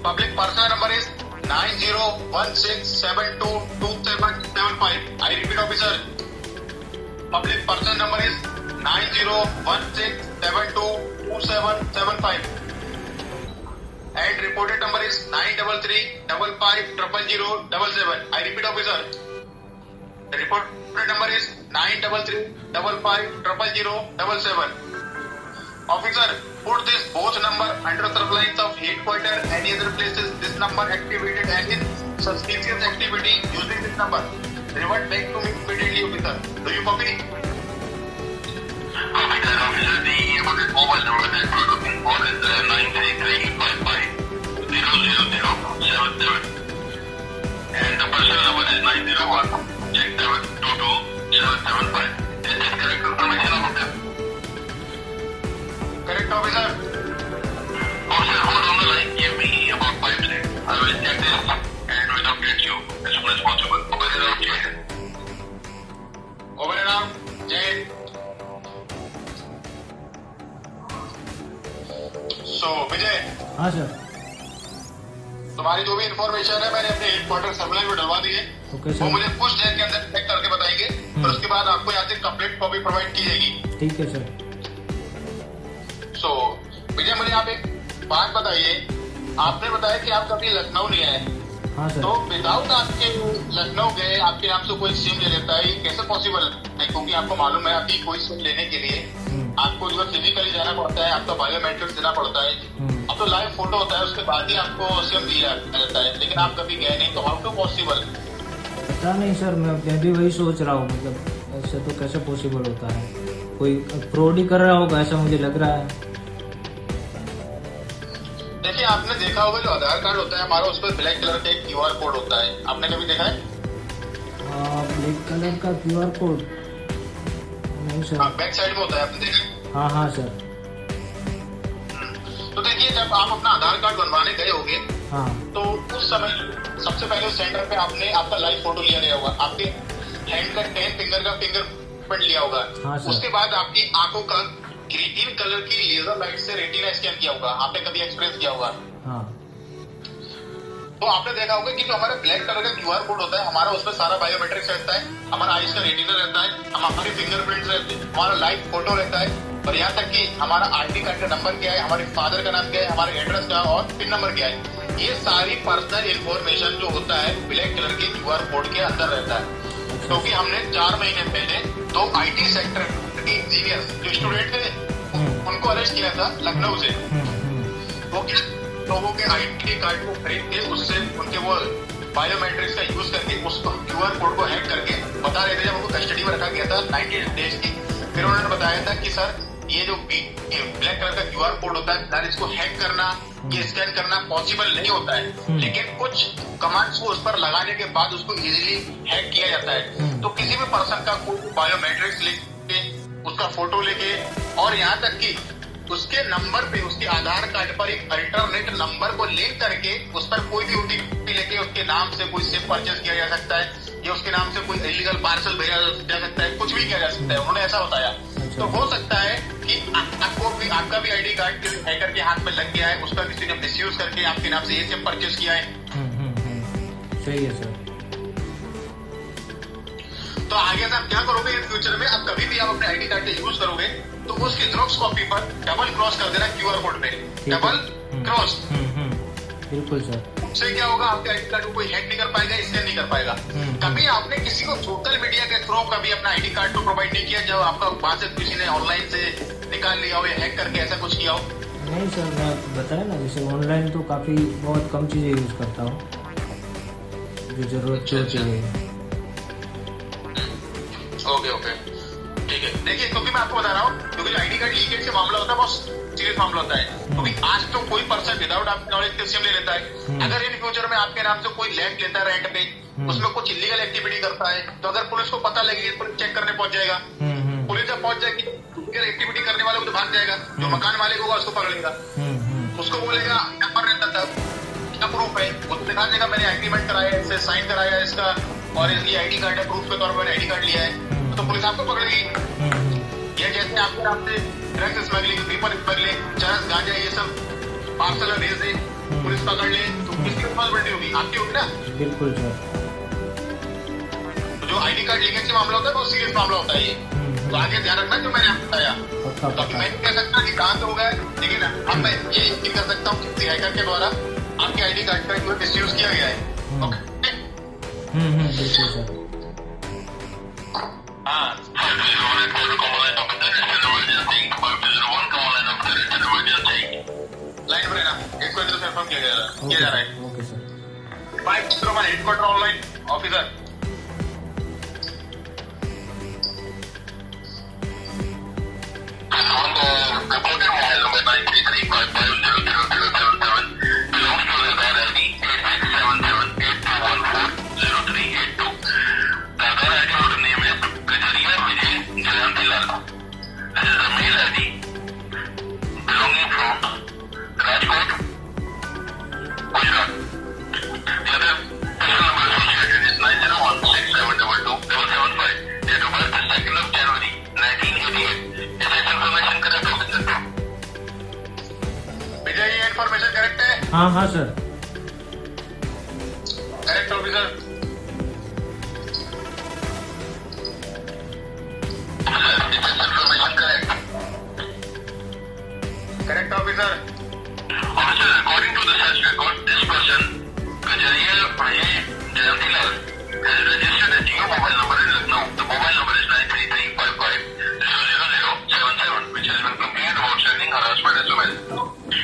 Public personal number is 9016722775. I repeat, officer. Public personal number is 9016722775. And reported number is 933550077. I repeat, officer. The reported number is 933550077. Officer, put this both number under surveillance of headquarters and any other places this number activated and in suspicious activity using this number. Revert back to me immediately, officer. Do you copy? Officer, the mobile number that you're looking for is 933550077. And the personal number is 901-6722-775. Is this correct information, officer? officer. Officer, hold on the line. Give me about 5 minutes. I will check this and will update you as soon as possible. Over and out, Jay. Over and out, Jay. So, Vijay. हाँ sir. तुम्हारी जो भी information है मैंने अपने headquarter surveillance में डलवा दी है। ओके वो सर। मुझे कुछ देर के अंदर चेक करके बताएंगे, फिर उसके बाद आपको यहाँ से कंप्लीट कॉपी प्रोवाइड की जाएगी। ठीक है सर। सो विजय, मुझे आप एक बात बताइए, आपने बताया कि आप कभी लखनऊ नहीं आए, हाँ सर। तो विदाउट आपके लखनऊ गए आपके नाम से कोई सिम ले लेता है, ये कैसे पॉसिबल है? क्योंकि आपको मालूम है अभी कोई सिम लेने के लिए आपको जो फिजिकली जाना पड़ता है, आपका बायोमेट्रिक्स देना पड़ता है, अब तो लाइव फोटो होता है उसके बाद ही आपको सिम दिया जाता है, लेकिन आप कभी गए नहीं, तो हाउ टू पॉसिबल? पता नहीं सर, मैं भी वही सोच रहा हूँ, मतलब ऐसे तो कैसे पॉसिबल होता है? कोई फ्रॉड ही कर रहा होगा ऐसा मुझे लग रहा है। देखिए, आपने देखा होगा जो आधार कार्ड होता है हमारा, उस पर ब्लैक कलर का एक QR कोड होता है, आपने कभी देखा है? ब्लैक कलर का QR कोड नहीं सर। बैक साइड में होता है, आपने देखा? हाँ हाँ सर। तो देखिए, जब आप अपना आधार कार्ड बनवाने गए होंगे, हाँ, तो उस समय सबसे पहले उस सेंटर पे आपने आपका लाइव फोटो लिया गया होगा, आपके हैंड का 10 फिंगर का फिंगरप्रिंट लिया होगा। हाँ सर। उसके बाद आपकी आंखों का ग्रीन कलर की लेजर लाइट से रेटिना स्कैन किया होगा, आपने कभी एक्सपीरियंस किया होगा। हाँ, तो आपने देखा होगा कि जो हमारा ब्लैक कलर का QR कोड होता है हमारा, उसमें सारा बायोमेट्रिक्स रहता है, हमारा आईज का रेटिना रहता है, हमारे फिंगरप्रिंट्स रहते हैं, हमारा लाइव फोटो रहता है, और यहाँ तक कि हमारा ID कार्ड का नंबर क्या है, हमारे फादर का नाम क्या है, हमारे एड्रेस क्या और पिन नंबर क्या है, ये सारी पर्सनल इन्फॉर्मेशन जो होता है ब्लैक कलर के QR कोड के अंदर रहता है। क्योंकि हमने 4 महीने पहले 2 IT सेक्टर के इंजीनियर जो स्टूडेंट थे उनको अरेस्ट किया था लखनऊ से। वो लोगों के ID कार्ड को खरीद के उससे उनके वो बायोमेट्रिक्स का यूज करके उस QR कोड को हैक करके बता रहे थे, जब उनको कस्टडी में रखा गया था 90 डेज की, फिर उन्होंने बताया था कि सर ये जो ब्लैक कलर का QR कोड होता है सर, इसको हैक करना, ये स्कैन करना पॉसिबल नहीं होता है, लेकिन कुछ कमांड्स को उस पर लगाने के बाद उसको इजीली हैक किया जाता है। तो किसी भी पर्सन का कोई बायोमेट्रिक्स लेके, उसका फोटो लेके, और यहाँ तक कि उसके नंबर पे, उसके आधार कार्ड पर एक अल्टरनेट नंबर को लिंक करके उस पर कोई भी OTP लेके उसके नाम से कोई सिम परचेज किया जा सकता है, या उसके नाम से कोई इलीगल पार्सल भेजा जा सकता है, कुछ भी किया जा सकता है, उन्होंने ऐसा बताया। तो हो सकता है कि आपका भी ID कार्ड किसी हैकर के हाथ में लग गया है, उसका किसी ने मिसयूज करके आपके नाम से ये सिम परचेज किया है। सही है सर। तो आगे से आप क्या करोगे इन फ्यूचर में, अब कभी भी आप अपने ID कार्ड का यूज करोगे तो उसकी जेरॉक्स कॉपी पर डबल क्रॉस कर देना QR कोड पे, डबल क्रॉस। बिल्कुल सर। उससे क्या होगा, आपके ID कार्ड को कोई हैक नहीं कर पाएगा, स्कैन नहीं कर पाएगा। कभी आपने किसी को सोशल मीडिया के थ्रू कभी अपना ID कार्ड को प्रोवाइड नहीं किया, जब आपका वहां से किसी ने ऑनलाइन से निकाल लिया हो या हैक करके ऐसा कुछ किया हो? नहीं सर, मैं बताया ना, जैसे ऑनलाइन तो काफ़ी बहुत कम चीज़ें यूज़ करता हूँ जो ज़रूरत चाहिए। ओके, ठीक है। देखिए, क्योंकि मैं आपको बता रहा हूँ, क्योंकि जो ID कार्ड लीकेज से मामला होता है बहुत सीरियस मामला होता है, क्योंकि आज तो कोई पर्सन विदाउट आपके नॉलेज के सिम ले लेता है। अगर इन फ्यूचर में आपके नाम से कोई लैंड लेता है रेंट पे, उसमें कुछ इलीगल एक्टिविटी करता है, तो अगर पुलिस को पता लगेगी, पुलिस चेक करने पहुंच जाएगा, पुलिस जब पहुंच जाएगी इलीगल एक्टिविटी करने वाले को तो भाग जाएगा, जो मकान मालिक होगा उसको पकड़ लेगा, उसको बोलेगा यहाँ पर रहता था, क्या प्रूफ है, उसको दिखा देगा मैंने एग्रीमेंट कराया है, इससे साइन कराया है इसका, और इसलिए ID कार्ड है, प्रूफ के तौर पर मैंने ID कार्ड लिया है, तो पुलिस आपको पकड़ेगी। ये जैसे आपके नाम से ड्रग्स स्मगलिंग, पेपर स्मगलिंग, चरस, गांजा, ये सब पार्सल भेज दे, पुलिस पकड़ ले, तो किसकी रिस्पॉन्सिबिलिटी होगी? आपकी होगी ना। बिल्कुल सर। तो जो ID कार्ड लीकेज से मामला होता है बहुत सीरियस मामला होता है ये, तो आगे ध्यान रखना जो मैंने आपको बताया। तो मैं नहीं कह सकता कि कहाँ से होगा, लेकिन अब मैं ये यकीन कर सकता हूँ कि हैकर के द्वारा आपके ID कार्ड का मिसयूज किया गया है। ओके, बिल्कुल सर। लाइन पर है ना, इसको इधर से इन्फॉर्म किया जा रहा है। Okay sir. 501 headquarter online officer. belonging हाँ हाँ sir. Correct officer? Correct officer? Officer, according to the search record, this person, Kajariya Ajay Jayantilal, has registered a new mobile number in Lucknow. The mobile number is 93355000077, which has been complained about sending harassment SMS.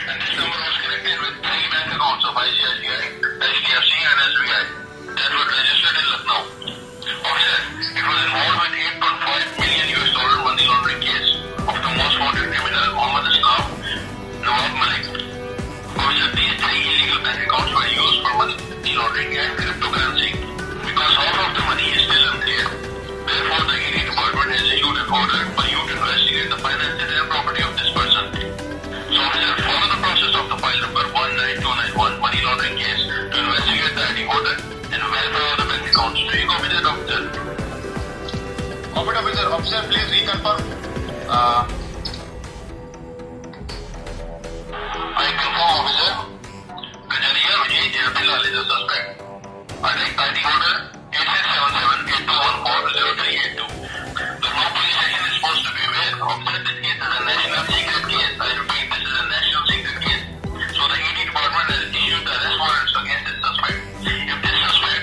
And this number was connected with 3 bank accounts of ICICI, HDFC and SBI that were registered in Lucknow. Officer, it was involved with $8.5 million money laundering case of the most wanted criminal Mohammed Islam Nawab Malik. Officer, these 3 illegal bank accounts were used for money laundering and cryptocurrency. Because half of the money is still unclear, therefore the ED department has issued an order for you to investigate the finances and property of this person. So officer, follow the process of the file number 19291 money laundering case to investigate the ID order and verify all the bank accounts. Do you copy that, officer? Copy, officer. Officer, please reconfirm. I confirm, officer. Kajariya Ajay Jayantilal is a suspect. ID order 867782140382. The law police station is supposed to be aware of that this case is a national secret case. I repeat, this is a national secret case. So the ED department has issued the arrest warrants against this suspect. If this suspect,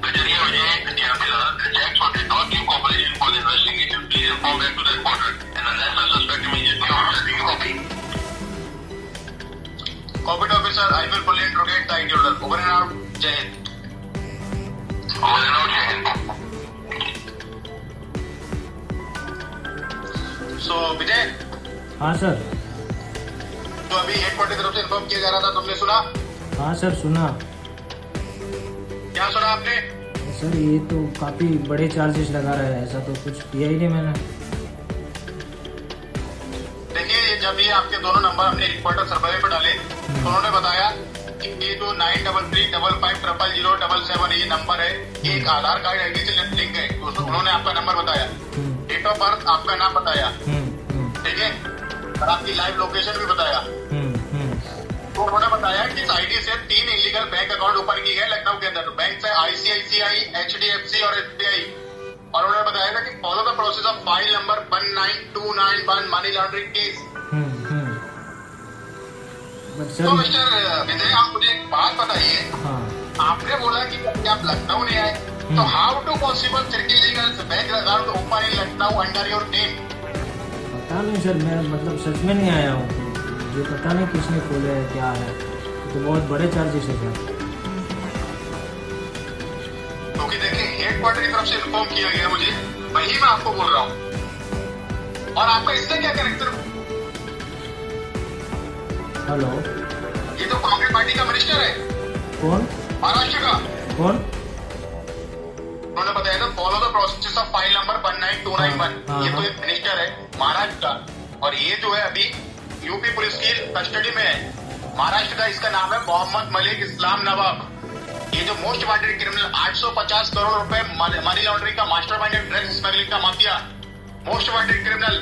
Kajariya Ajay Jayantilal, rejects or did not give cooperation for the investigation, please inform back to the reporter and arrest the suspect immediately. Officer, do you copy? Copied, officer. I will fully interrogate the ID order. Over and out. Jai Hind. Over and out, Jai Hind. So, विजय, हाँ sir. तो अभी headquarter की तरफ से inform किया जा रहा था, तुमने सुना? हाँ सर सुना। क्या सुना आपने? सर ये तो काफ़ी बड़े चार्जेस लगा रहा है, ऐसा तो कुछ किया ही नहीं मैंने। देखिए, जब ये आपके दोनों नंबर हमने रिपोर्टर सर्वे पे डाले तो उन्होंने बताया कि ये जो 9335500077 ये नंबर है, ये एक आधार कार्ड आईडी से लिंक है। तो उन्होंने आपका नंबर बताया, डेट ऑफ बर्थ, आपका नाम बताया, ठीक है, और आपकी लाइव लोकेशन भी बताया। तो उन्होंने बताया कि इस आईडी से 3 इलीगल बैंक अकाउंट ओपन किए गए लखनऊ के अंदर। बैंक से ICICI, HDFC और SBI। और उन्होंने बताया था कि follow the process of file number 19291 money laundering case. तो मिस्टर विजय, आप मुझे एक बात बताइए, आपने बोला कि आप लखनऊ नहीं आए, तो how to possible illegal bank account open in Lucknow under your name? पता नहीं सर, मैं मतलब सच में नहीं आया हूँ, मुझे पता नहीं किसने खोला है क्या है, तो बहुत बड़े चार्जेस है सर। क्योंकि देखिए, हेडक्वार्टर की तरफ से इन्फॉर्म किया गया मुझे, वही मैं आपको बोल रहा हूँ। और आपका इससे क्या कनेक्शन? हेलो, ये तो कांग्रेस पार्टी का मिनिस्टर है। कौन? महाराष्ट्र का। कौन? उन्होंने बताया था follow the process of file number 19291। ये तो एक मिनिस्टर है महाराष्ट्र का, और ये जो है अभी यूपी पुलिस की कस्टडी में है। महाराष्ट्र का इसका नाम है मोहम्मद मलिक इस्लाम नवाब। ये जो मोस्ट वांटेड क्रिमिनल, 850 करोड़ रुपए मनी लॉन्ड्रिंग का मास्टरमाइंड, ड्रग्स स्मगलिंग का माफिया, मोस्ट वांटेड क्रिमिनल।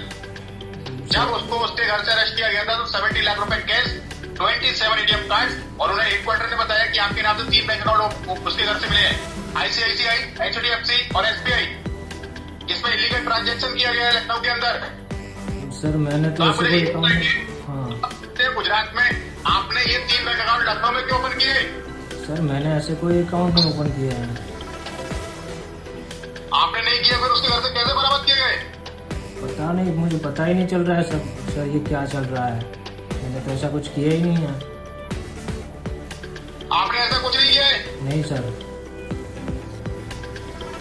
जब उसको उसके घर से अरेस्ट किया गया था तो 70 लाख रुपए कैश, 27 ATM कार्ड, और उन्हें हेडक्वार्टर ने बताया कि आपके नाम से 3 बैंक अकाउंट उसके घर से मिले हैं, ICICI, HDFC और SBI। इसमें इलीगल ट्रांजैक्शन किया गया है लखनऊ के अंदर। सर मैंने तो ऐसे कोई गुजरात में आपने ये 3 बैंक अकाउंट लखनऊ में क्यों ओपन किए? सर मैंने ऐसे कोई अकाउंट नहीं ओपन किया है। आपने नहीं किया, फिर उसके घर से कैसे बरामद किए गए? पता नहीं, मुझे पता ही नहीं चल रहा है सर ये क्या चल रहा है, मैंने तो ऐसा कुछ किया ही नहीं है। आपने ऐसा कुछ नहीं किया है? नहीं सर।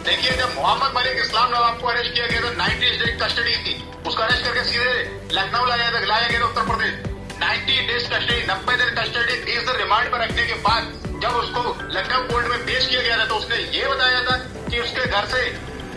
देखिए, जब मोहम्मद मलिक इस्लाम नवाब को अरेस्ट किया गया तो 90 डेज कस्टडी थी, उसको अरेस्ट करके सीधे लखनऊ लाया गया था उत्तर प्रदेश। 90 डेज कस्टडी, 90 दिन कस्टडी, 30 दिन रिमांड पर रखने के बाद जब उसको लखनऊ कोर्ट में पेश किया गया था तो उसने ये बताया था कि उसके घर से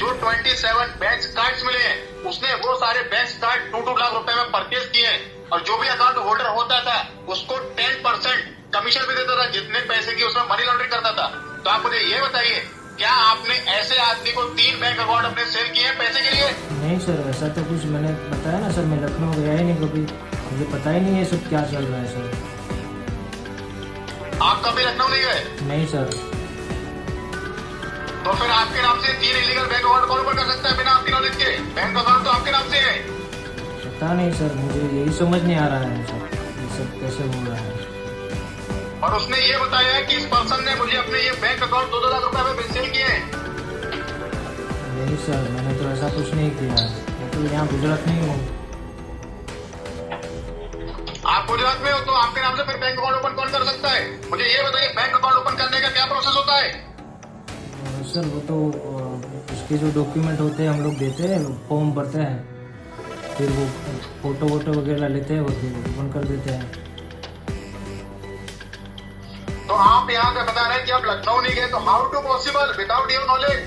जो 27 बैंक कार्ड्स मिले हैं, उसने वो सारे बैंक कार्ड 2-2 लाख रुपए में परचेज किए हैं, और जो भी अकाउंट होल्डर होता था उसको 10% कमीशन भी देता था जितने पैसे की उसमें मनी लॉन्ड्रिंग करता था। तो आप मुझे ये बताइए, क्या आपने ऐसे आदमी को 3 बैंक अकाउंट अपने सेल किए हैं पैसे के लिए? नहीं सर, ऐसा तो कुछ मैंने बताया ना सर, मैं लखनऊ गया ही नहीं कभी, मुझे पता ही नहीं है सब क्या चल रहा है सर। आप कभी लखनऊ नहीं गए? नहीं सर। तो फिर आपके नाम से 3 इलीगल बैंक अकाउंट कौन ओपन कर सकता है बिना आपकी नॉलेज के? बैंक अकाउंट तो आपके नाम से है। पता नहीं सर, मुझे यही समझ नहीं आ रहा है सर, ये सब कैसे हो रहा है। और उसने ये बताया है कि इस पर्सन ने मुझे अपने ये बैंक अकाउंट 2-2 लाख रुपए में सेल किए हैं। नहीं सर, मैंने तो ऐसा कुछ नहीं किया, मैं तो यहाँ गुजरात में ही हूँ। आप गुजरात में हो तो आपके नाम से फिर बैंक अकाउंट ओपन कौन कर सकता है? मुझे ये बताइए, बैंक अकाउंट ओपन करने का क्या प्रोसेस होता है? सर वो तो उसके जो डॉक्यूमेंट होते हैं हम लोग देते हैं, फॉर्म भरते हैं, फिर वो फोटो वोटो वगैरह लेते हैं, वो फिर ओपन कर देते हैं। तो आप यहाँ पे बता रहे हैं कि आप लखनऊ नहीं गए, तो how to possible without your knowledge?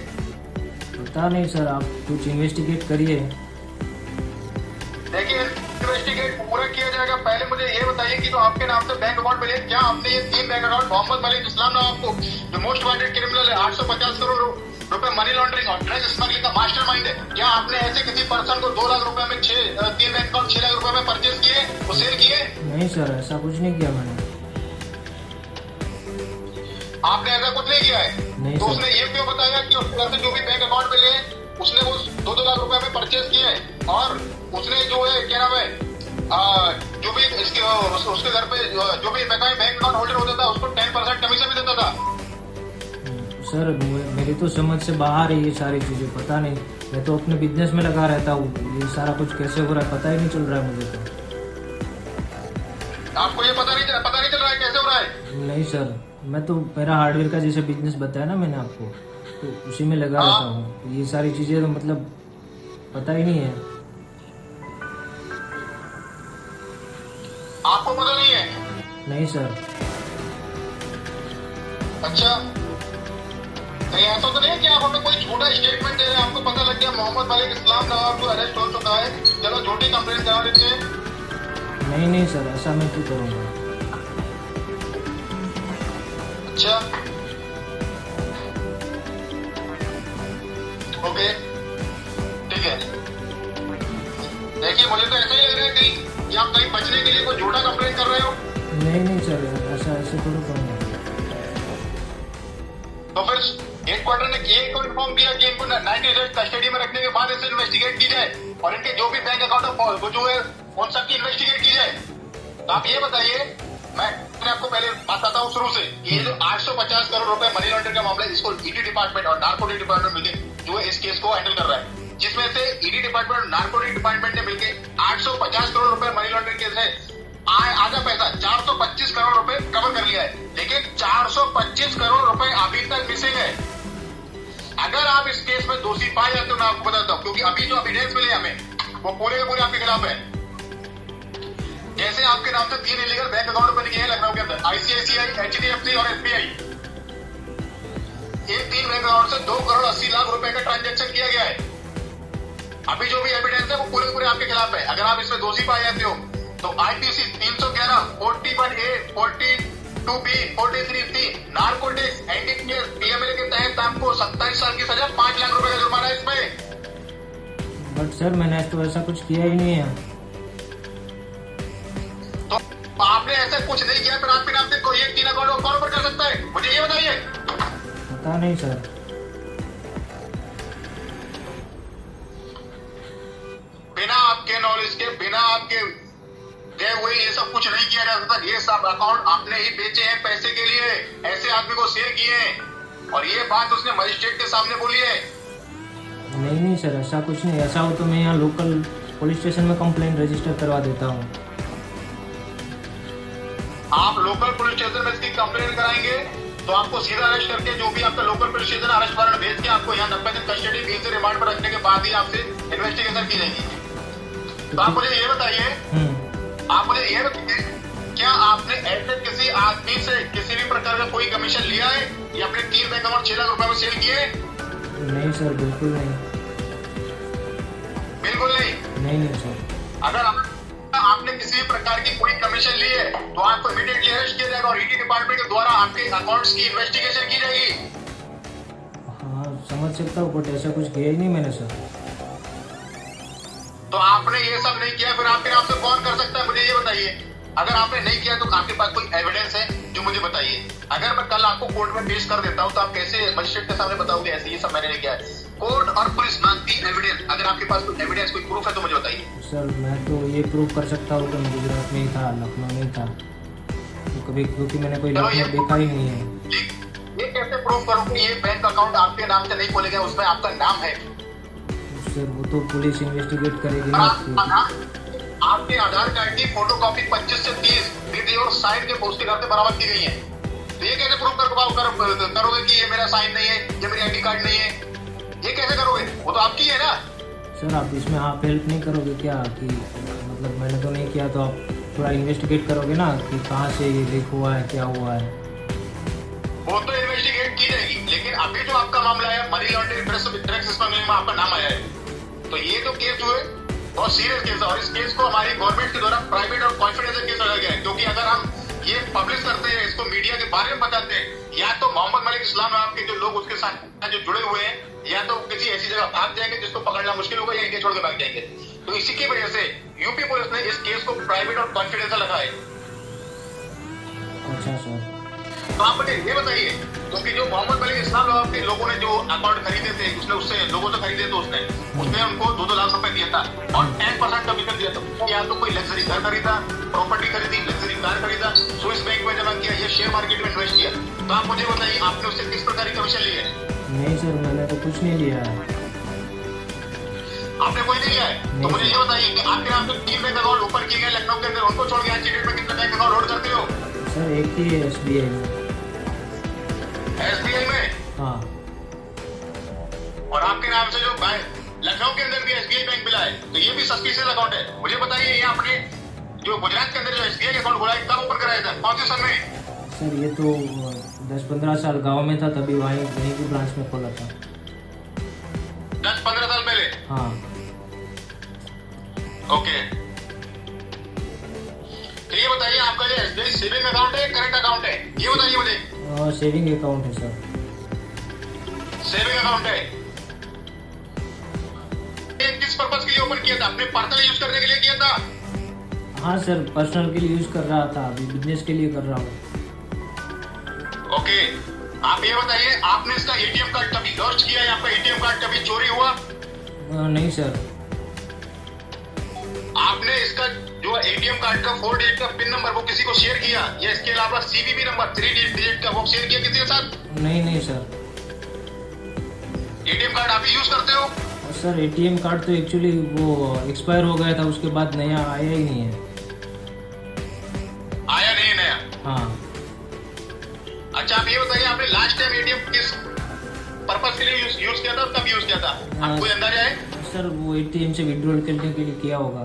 पता नहीं सर, आप कुछ इन्वेस्टिगेट करिए। देखिए, इन्वेस्टिगेट पूरा किया जाएगा। पहले मुझे ये बताइए कि तो आपके नाम से बैंक अकाउंट मिले, क्या आपने ये 3 बैंक अकाउंट मोहम्मद मलिक इस्लाम नाम आपको जो मोस्ट वांटेड क्रिमिनल है, 850 करोड़ रुपए मनी लॉन्ड्रिंग और ड्रग स्मगलिंग का मास्टरमाइंड है, क्या आपने ऐसे किसी पर्सन को 2 लाख रुपए में 3 बैंक अकाउंट 6 लाख रुपए में परचेज किए, वो सेल किए? नहीं सर, ऐसा कुछ नहीं किया मैंने। आपने ऐसा कुछ नहीं किया है? नहीं तो सर। उसने ये क्यों बताया कि उसके घर से जो भी बैंक अकाउंट मिले उसने वो 2-2 लाख रुपए में परचेज किए हैं, और उसने जो है क्या नाम है जो भी उसके घर पे जो भी बैंक अकाउंट होल्डर होता था उसको 10% कमीशन भी देता था। सर मेरी तो समझ से बाहर है ये सारी चीज़ें, पता नहीं, मैं तो अपने बिजनेस में लगा रहता हूँ, ये सारा कुछ कैसे हो रहा है पता ही नहीं चल रहा है मुझे तो। आपको ये पता नहीं चल रहा है कैसे हो रहा है? नहीं सर, मैं तो मेरा हार्डवेयर का जैसे बिजनेस बताया ना मैंने आपको, तो उसी में लगा रहता हूँ, ये सारी चीज़ें तो मतलब पता ही नहीं है। आपको पता नहीं है? नहीं सर। अच्छा, नहीं ऐसा तो नहीं है कि आप हमें कोई झूठा स्टेटमेंट दे रहे हैं, आपको पता लग गया मोहम्मद मलिक इस्लाम नवाब जो अरेस्ट हो चुका है, चलो झूठी कंप्लेंट करा देते हैं। नहीं सर, ऐसा मैं क्यों करूँगा। अच्छा, ओके, ठीक है। देखिए, मुझे तो ऐसा ही लग रहा है कि आप कहीं बचने के लिए कोई झूठा कंप्लेंट कर रहे हो। नहीं सर, ऐसे थोड़ा करूँगा। तो फिर हेडक्वार्टर ने ये को इन्फॉर्म किया कि इनको 90 डेज कस्टडी में रखने के बाद इसे इन्वेस्टिगेट की जाए, और इनके जो भी बैंक अकाउंट वो जो है उन सबकी इन्वेस्टिगेट की जाए। तो आप ये बताइए, मैं आपको पहले बताता हूँ शुरू से, कि ये जो 850 करोड़ रुपए मनी लॉन्ड्रिंग का मामला है, इसको ईडी डिपार्टमेंट और नार्कोटिक डिपार्टमेंट मिलकर जो है इस केस को हैंडल कर रहा है, जिसमें से ईडी डिपार्टमेंट और नार्कोटिक डिपार्टमेंट ने मिलकर 850 करोड़ रुपए मनी लॉन्ड्रिंग केस है आधा पैसा 425 करोड़ रुपए कवर कर लिया है, लेकिन 425 करोड़ रुपए अभी तक मिसिंग है। अगर आप इस केस में दोषी पाए जाते हो, मैं आपको बताता हूँ, क्योंकि अभी जो एविडेंस मिले हमें वो पूरे के पूरे आपके खिलाफ है। जैसे आपके नाम से 3 इलीगल बैंक अकाउंट ओपन किए हैं लखनऊ के अंदर, ICICI, HDFC और SBI। ये 3 बैंक अकाउंट से 2 करोड़ 80 लाख रुपए का ट्रांजेक्शन किया गया है। अभी जो भी एविडेंस है वो पूरे पूरे आपके खिलाफ है। अगर आप इसमें दोषी पाए जाते हो तो IPC 311, 41A, 42B, 43C, narcotics, NDPS, PMLA के तहत आपको 27 साल की सजा, 5 लाख रुपए का जुर्माना है इसमें। बट सर मैंने तो ऐसा कुछ किया ही नहीं है। तो आपने ऐसा कुछ नहीं किया, फिर आपके नाम से कोई एक 3 अकाउंट कौन ओपन कर सकता है, मुझे ये बताइए। पता नहीं सर। बिना आपके नॉलेज के, बिना आपके गए हुए ये सब कुछ नहीं किया जा सकता। ये सब अकाउंट आपने ही बेचे हैं पैसे के लिए, ऐसे आदमी को शेयर किए हैं, और ये बात उसने मजिस्ट्रेट के सामने बोली है। नहीं सर, ऐसा कुछ नहीं। ऐसा हो तो मैं यहाँ लोकल पुलिस स्टेशन में कंप्लेंट रजिस्टर करवा देता हूँ। आप लोकल पुलिस स्टेशन में इसकी कंप्लेंट कराएंगे तो आपको सीधा अरेस्ट करके, जो भी आपका local police station arrest warrant भेज के आपको यहाँ 90 दिन कस्टडी बीच से रिमांड पर रखने के बाद ही आपसे इन्वेस्टिगेशन की जाएगी। तो आप मुझे ये बताइए, क्या आपने ऐसे किसी आदमी से किसी भी प्रकार का कोई कमीशन लिया है या अपने 3 बैंक अकाउंट 6 लाख रुपए में सेल किए? नहीं सर, बिल्कुल नहीं। बिल्कुल नहीं? नहीं सर। अगर आपने किसी भी प्रकार की कोई कमीशन ली है तो आपको इमीडिएटली अरेस्ट किया जाएगा और ईडी डिपार्टमेंट के द्वारा आपके अकाउंट्स की इन्वेस्टिगेशन की जाएगी। हाँ समझ सकता हूँ, बट ऐसा कुछ किया ही नहीं मैंने सर। तो आपने ये सब नहीं किया, फिर आपके नाम से कौन कर सकता है, मुझे ये बताइए। अगर आपने नहीं किया तो आपके पास कोई एविडेंस है जो मुझे बताइए। अगर मैं कल आपको कोर्ट में पेश कर देता हूँ तो आप कैसे मजिस्ट्रेट के सामने बताओगे ऐसे ये सब मैंने नहीं किया है? कोर्ट और पुलिस मांगती एविडेंस। अगर आपके पास कोई एविडेंस, कोई प्रूफ है तो मुझे बताइए। सर मैं तो ये प्रूव कर सकता हूँ कि मैं गुजरात में ही था, लखनऊ में ही था, तो कभी क्योंकि मैंने कोई लखनऊ देखा ही नहीं है। ये कैसे प्रूव करूँ कि ये बैंक अकाउंट आपके नाम से नहीं खोले गए, उसमें आपका नाम है? सर वो तो पुलिस इन्वेस्टिगेट करेगी ना। आपके आधार कार्ड की फोटोकॉपी 25 से 30 दीदी और साइन के पोस्ट के घर से बरामद की गई है, तो ये कैसे प्रूव करोगे कि ये मेरा साइन नहीं है, ये मेरी आईडी कार्ड नहीं है? ये कैसे करोगे? वो तो आपकी है ना। सर आप इसमें आप हेल्प नहीं करोगे क्या कि मतलब मैंने तो नहीं किया, तो आप थोड़ा इन्वेस्टिगेट करोगे ना कि कहाँ से ये लीक हुआ है, क्या हुआ है? वो तो इन्वेस्टिगेट की जाएगी, लेकिन अभी जो आपका मामला है मनी लॉन्ड्रिंग, ड्रग्स स्मगलिंग में आपका नाम आया है, तो ये तो केस हुए बहुत सीरियस केस है, और इस केस को हमारी गवर्नमेंट के द्वारा प्राइवेट और कॉन्फिडेंशियल केस लगाया गया है। क्योंकि अगर हम ये पब्लिश करते हैं, इसको मीडिया के बारे में बताते हैं, या तो मोहम्मद मलिक इस्लाम नाम के जो लोग उसके साथ जो जुड़े हुए हैं, या तो किसी ऐसी जगह भाग जाएंगे जिसको पकड़ना मुश्किल होगा, या इंडिया छोड़ के भाग जाएंगे। तो इसी की वजह से यूपी पुलिस ने इस केस को प्राइवेट और कॉन्फिडेंशियल रखा है। अच्छा सर, तो आप मुझे ये बताइए, क्योंकि जो मोहम्मद मलिक इस्लाम के लोगों ने जो अकाउंट खरीदे थे, उससे लोगों से खरीदे थे, उसने उनको 2-2 लाख रुपए दिया था और 10% कमीशन दिया था। या तो कोई लग्जरी घर खरीदा, प्रॉपर्टी खरीदी, लग्जरी कार खरीदा, स्विस बैंक में जमा किया या शेयर मार्केट में इन्वेस्ट किया। तो आप मुझे बताइए, आपने उससे किस प्रकार की कमीशन ली है? नहीं सर मैंने तो कुछ नहीं लिया है। आपने कोई नहीं लिया है? तो मुझे ये बताइए कि आपके नाम से 3 बैंक अकाउंट ओपन किए गए लखनऊ के अंदर, उनको छोड़ के आज चीटेड में कितने बैंक अकाउंट होल्ड करते हो? सर एक ही है SBI में। SBI में? हाँ। और आपके नाम से जो लखनऊ के अंदर भी SBI बैंक मिला है, तो ये भी सस्पिशियस अकाउंट है। मुझे बताइए, ये आपने जो गुजरात के अंदर जो SBI अकाउंट खोला है, कब ओपन कराया था, कौन से सन में? सर ये तो 10-15 साल गांव में था, तभी वहीं की ब्रांच में खोला था। 10-15 साल पहले? हाँ। ओके, तो ये बताइए, आपका जो SBI सेविंग अकाउंट है, करंट अकाउंट है, ये बताइए मुझे। सेविंग अकाउंट है सर। सेविंग अकाउंट है। ये किस पर्पस के लिए ओपन किया था? अपने पर्सनल यूज करने के लिए किया था? हाँ सर पर्सनल के लिए यूज कर रहा था, अभी बिजनेस के लिए कर रहा हूँ। ओके, आप ये बताइए, आपने इसका ATM कार्ड कभी लॉस्ट किया या आपका ATM कार्ड कभी चोरी हुआ? नहीं सर। आपने इसका जो ATM कार्ड का 4 डिजिट का पिन नंबर वो किसी को शेयर किया, या इसके अलावा CVV नंबर 3 डिजिट का वो शेयर किया किसी के साथ? नहीं सर। ATM कार्ड आप ही यूज करते हो? सर ATM कार्ड तो एक्चुअली वो एक्सपायर हो गया था, उसके बाद नया आया ही नहीं है। आया नहीं नया? हाँ। अच्छा, आप ये बताइए, आपने लास्ट टाइम ATM किस पर्पस के लिए यूज किया था और कब यूज किया था, आपको कोई अंदाजा है? सर वो ATM से विड्रॉल करने के लिए किया होगा।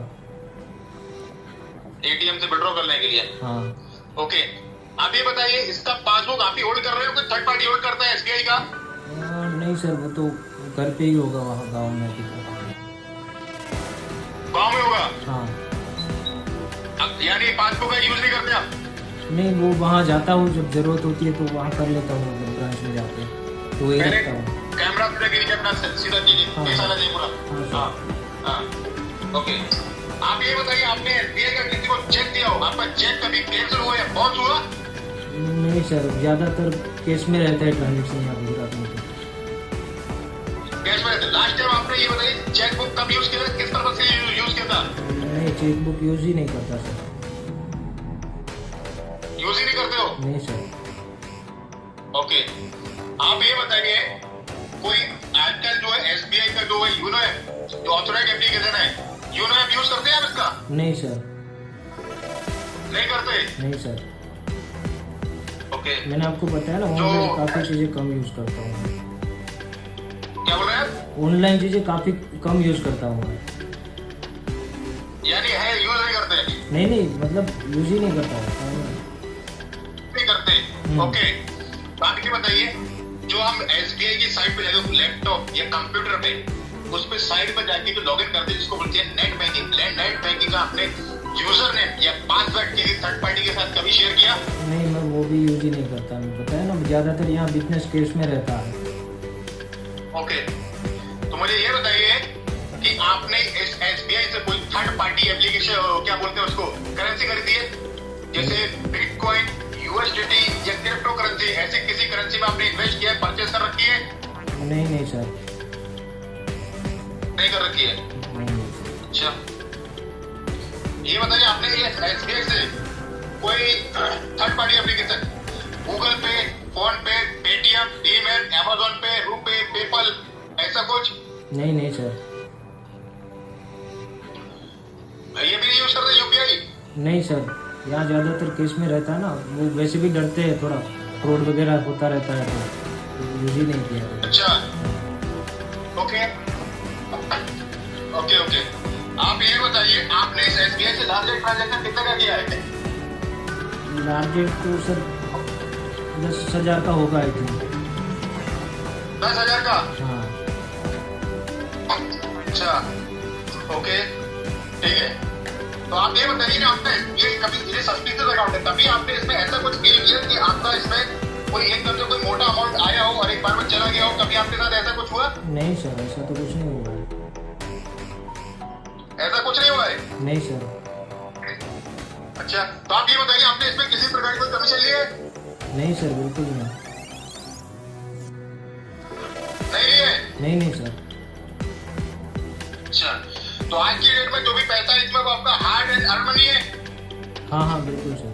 ATM से विड्रॉ करने के लिए? हाँ। ओके, आप ये बताइए, इसका पासबुक आप ही होल्ड कर रहे हो, कोई थर्ड पार्टी होल्ड करता है SBI का? नहीं सर वो तो घर पे ही होगा, वहाँ गाँव में। गाँव में होगा? हाँ। अब यानी पासबुक का यूज नहीं करते आप? नहीं वो वहाँ जाता हूँ, जब जरूरत होती है तो वहाँ कर लेता हूँ, मतलब ब्रांच में जाके तो वही रखता हूँ। कैमरा के नीचे अपना सीधा कीजिए, हाँ। पैसा लगे पूरा। हाँ हाँ, ओके। आप ये बताइए, आपने SBI का किसी को चेक दिया हो, आपका चेक कभी कैंसिल हुआ या बाउंस हुआ? नहीं सर, ज्यादातर केस में रहता है ट्रांजेक्शन यहाँ गुजरात में। कैश में रहता है। लास्ट टाइम आपने ये बताइए, चेकबुक कब यूज किया, किस पर्पस के लिए यूज किया था? नहीं चेकबुक यूज ही नहीं करता सर। यूज ही नहीं करते हो? नहीं सर। ओके, आप ये बताइए, कोई आजकल जो है SBI का जो है यूनो है, जो ऑथोराइज्ड एप्लीकेशन है, यूनो ऐप यूज करते हैं आप इसका? नहीं सर। नहीं करते? नहीं सर। ओके, मैंने आपको बताया ना, ऑनलाइन काफी चीजें कम यूज करता हूँ। क्या बोल रहे हैं? ऑनलाइन चीजें काफी कम यूज करता हूँ मैं। यानी है यूज नहीं करते? नहीं मतलब यूज ही नहीं करता हूँ। नहीं करते। ओके, बात की बताइए, जो हम SBI की साइट पे जाकर लैपटॉप या कंप्यूटर पे उस पे साइट पे जाके जो लॉगिन करते हैं, जिसको बोलते हैं नेट बैंकिंग, नेट बैंकिंग का आपने यूजर नेम या पासवर्ड किसी थर्ड पार्टी के साथ कभी शेयर किया? नहीं मैं वो भी यूज ही नहीं करता। मैं बताया ना, ज्यादातर यहाँ बिजनेस केस में रहता है। ओके, तो मुझे ये बताइए कि आपने इस SBI से कोई थर्ड पार्टी एप्लीकेशन, क्या बोलते हैं उसको, करेंसी खरीदी है? जैसे बिटकॉइन, यूएसडीटी या क्रिप्टो करेंसी, ऐसी किसी करेंसी में आपने इन्वेस्ट किया है, परचेस कर रखी है? नहीं सर, नहीं कर रखी है। नहीं। अच्छा, ये बताइए आपने ये एसबीआई से कोई थर्ड पार्टी एप्लीकेशन, गूगल पे, फोन पे, पेटीएम, डीमेल, अमेजोन पे, रूपे, पेपल, ऐसा कुछ? नहीं सर। ये भी नहीं यूज करते यूपीआई? नहीं सर, यहाँ ज़्यादातर केस में रहता है ना, वो वैसे भी डरते हैं थोड़ा, फ्रॉड वगैरह होता रहता है तो यूज ही नहीं किया। अच्छा, ओके ओके ओके। आप ये बताइए आपने इस एसबीआई से लार्जेस्ट ट्रांजैक्शन कितने का किया है? लार्जेस्ट तो सर 10,000 का होगा आई थिंक। 10,000 का? हाँ। अच्छा, ओके, ठीक है। तो आप ये बताइए ना, आपने ये कभी ये सस्पिशियस अकाउंट है, तभी आपने इसमें ऐसा कुछ क्लेम किया कि आपका इसमें कोई एकदम से कोई मोटा अमाउंट आया हो और एक बार में चला गया हो, कभी आपके साथ ऐसा कुछ हुआ? नहीं सर, ऐसा तो कुछ नहीं हुआ है। ऐसा कुछ नहीं हुआ है? नहीं सर। अच्छा, तो आप ये बताइए आपने इसमें किसी प्रकार की कोई कमीशन ली है? नहीं सर, बिल्कुल नहीं। नहीं ली है? नहीं सर। अच्छा, तो आज की डेट में जो भी पैसा है इसमें वो आपका हार्ड एंड अर्न मनी है? हाँ बिल्कुल सर।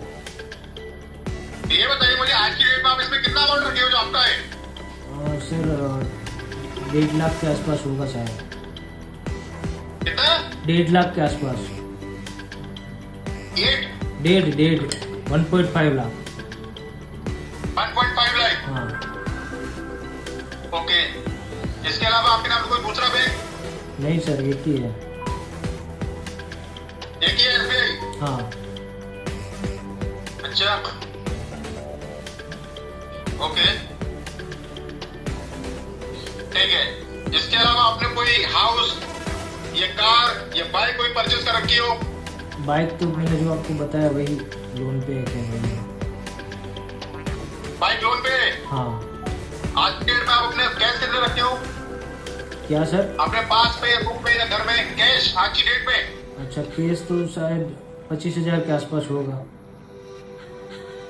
ये बताइए मुझे आज की डेट में आप इसमें कितना अमाउंट रखे हो जो आपका है? सर 1.5 लाख के आसपास होगा शायद। कितना? 1.5 लाख के आसपास। 1.5 लाख। 1.5 लाख? हाँ। ओके, इसके अलावा आपके नाम कोई दूसरा बैंक? नहीं सर, एक ही है। एक ही है एसबीआई? हाँ। अच्छा, ओके, ठीक है। इसके अलावा आपने कोई हाउस या कार या बाइक कोई परचेज कर रखी हो? बाइक तो मैंने जो आपको बताया वही लोन पे है वही। बाइक लोन पे? हाँ। आज की डेट में आप अपने कैश कितने रखे हो? क्या सर? अपने पास पे, बुक पे या घर में कैश आज की डेट में? अच्छा, केस तो शायद 25,000 के आसपास होगा।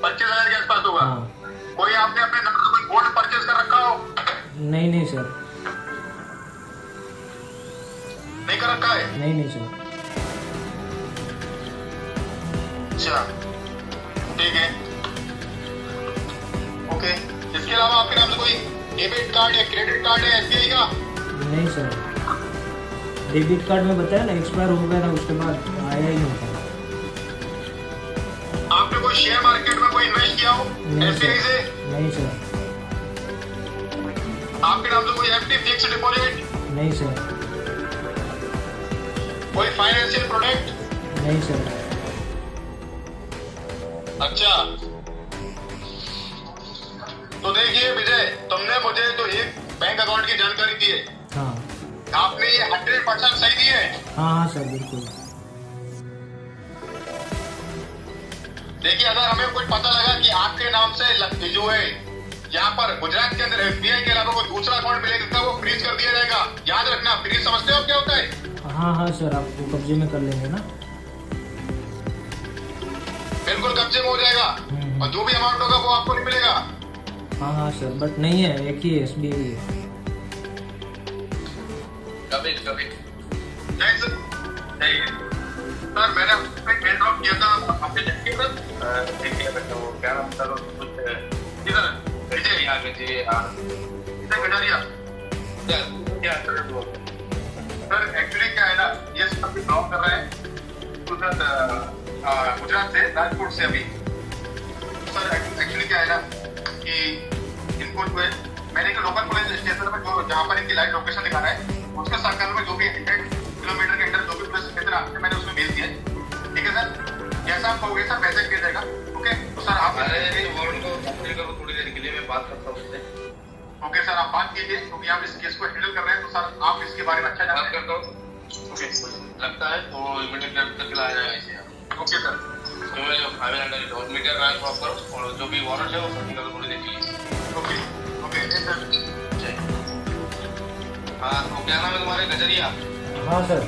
25,000 के आसपास होगा? हाँ। कोई आपने अपने नाम से कोई गोल्ड परचेज कर रखा हो? नहीं सर। नहीं कर रखा है? नहीं सर। अच्छा, ठीक है, ओके। इसके अलावा आपके नाम से कोई डेबिट कार्ड या क्रेडिट कार्ड है एसबीआई का? नहीं सर, डेबिट कार्ड में बताया ना एक्सपायर हो गया था, उसके बाद आया ही नहीं था। आपने कोई शेयर मार्केट में कोई इन्वेस्ट किया हो एसबीआई से? नहीं सर। आपके नाम से कोई एफडी फिक्स्ड डिपॉजिट? नहीं सर। कोई फाइनेंशियल प्रोडक्ट? नहीं सर। अच्छा, तो देखिए विजय, तुमने मुझे तो एक बैंक अकाउंट की जानकारी दी है, हाँ। आपने ये 100% सही दी है? हाँ सर, बिल्कुल। देखिए, अगर हमें कुछ पता लगा कि आपके नाम से जो है यहाँ पर गुजरात के अंदर एसबीआई के अलावा कोई दूसरा अकाउंट मिलेगा, वो फ्रीज कर दिया जाएगा। याद रखना, फ्रीज समझते हो क्या होता है? हाँ सर, आपको कब्जे में कर लेंगे ना। बिल्कुल कब्जे में हो जाएगा, और जो भी अमाउंट होगा वो आपको नहीं मिलेगा। हाँ सर, बट नहीं है, एक ही है, एसबीआई है। कभी नहीं सर, नहीं है सर। मैंने उसमें मेल ड्रॉप किया था आपके देखिए सर। देखिए बेटा, वो क्या नाम था कुछ इधर विजय यहाँ में जी, इधर कटारिया क्या सर? एक्चुअली क्या है ना, ये सब ब्लॉक कर रहे हैं तो सर गुजरात से, राजकोट से अभी। सर एक्चुअली क्या है ना कि इनको जो है मैंने एक लोकल पुलिस स्टेशन में जो जहाँ पर इनकी लाइव लोकेशन दिखाना है उसके सर्कल में जो भी 100 किलोमीटर के अंदर जो भी पुलिस स्टेशन आते हैं मैंने उसमें भेज दिया है। ठीक है सर, जैसा आप कहोगे सर वैसे किया जाएगा। ओके, तो सर आप थोड़ी देर के लिए मैं बात करता हूँ उससे। ओके सर, आप बात कीजिए क्योंकि आप इस केस को हैंडल कर रहे हैं, तो सर आप इसके बारे में अच्छा जानते हैं। ओके, लगता है तो इमीडिएट तक आ जाएगा। ओके सर, तो मैं जो फाइल मीडिया ट्रांसफर करो और जो भी वारंट है वो सर्टिफिकेट को देख लीजिए। Okay okay sir. हाँ, तो क्या नाम है तुम्हारे? गजरिया? हाँ सर।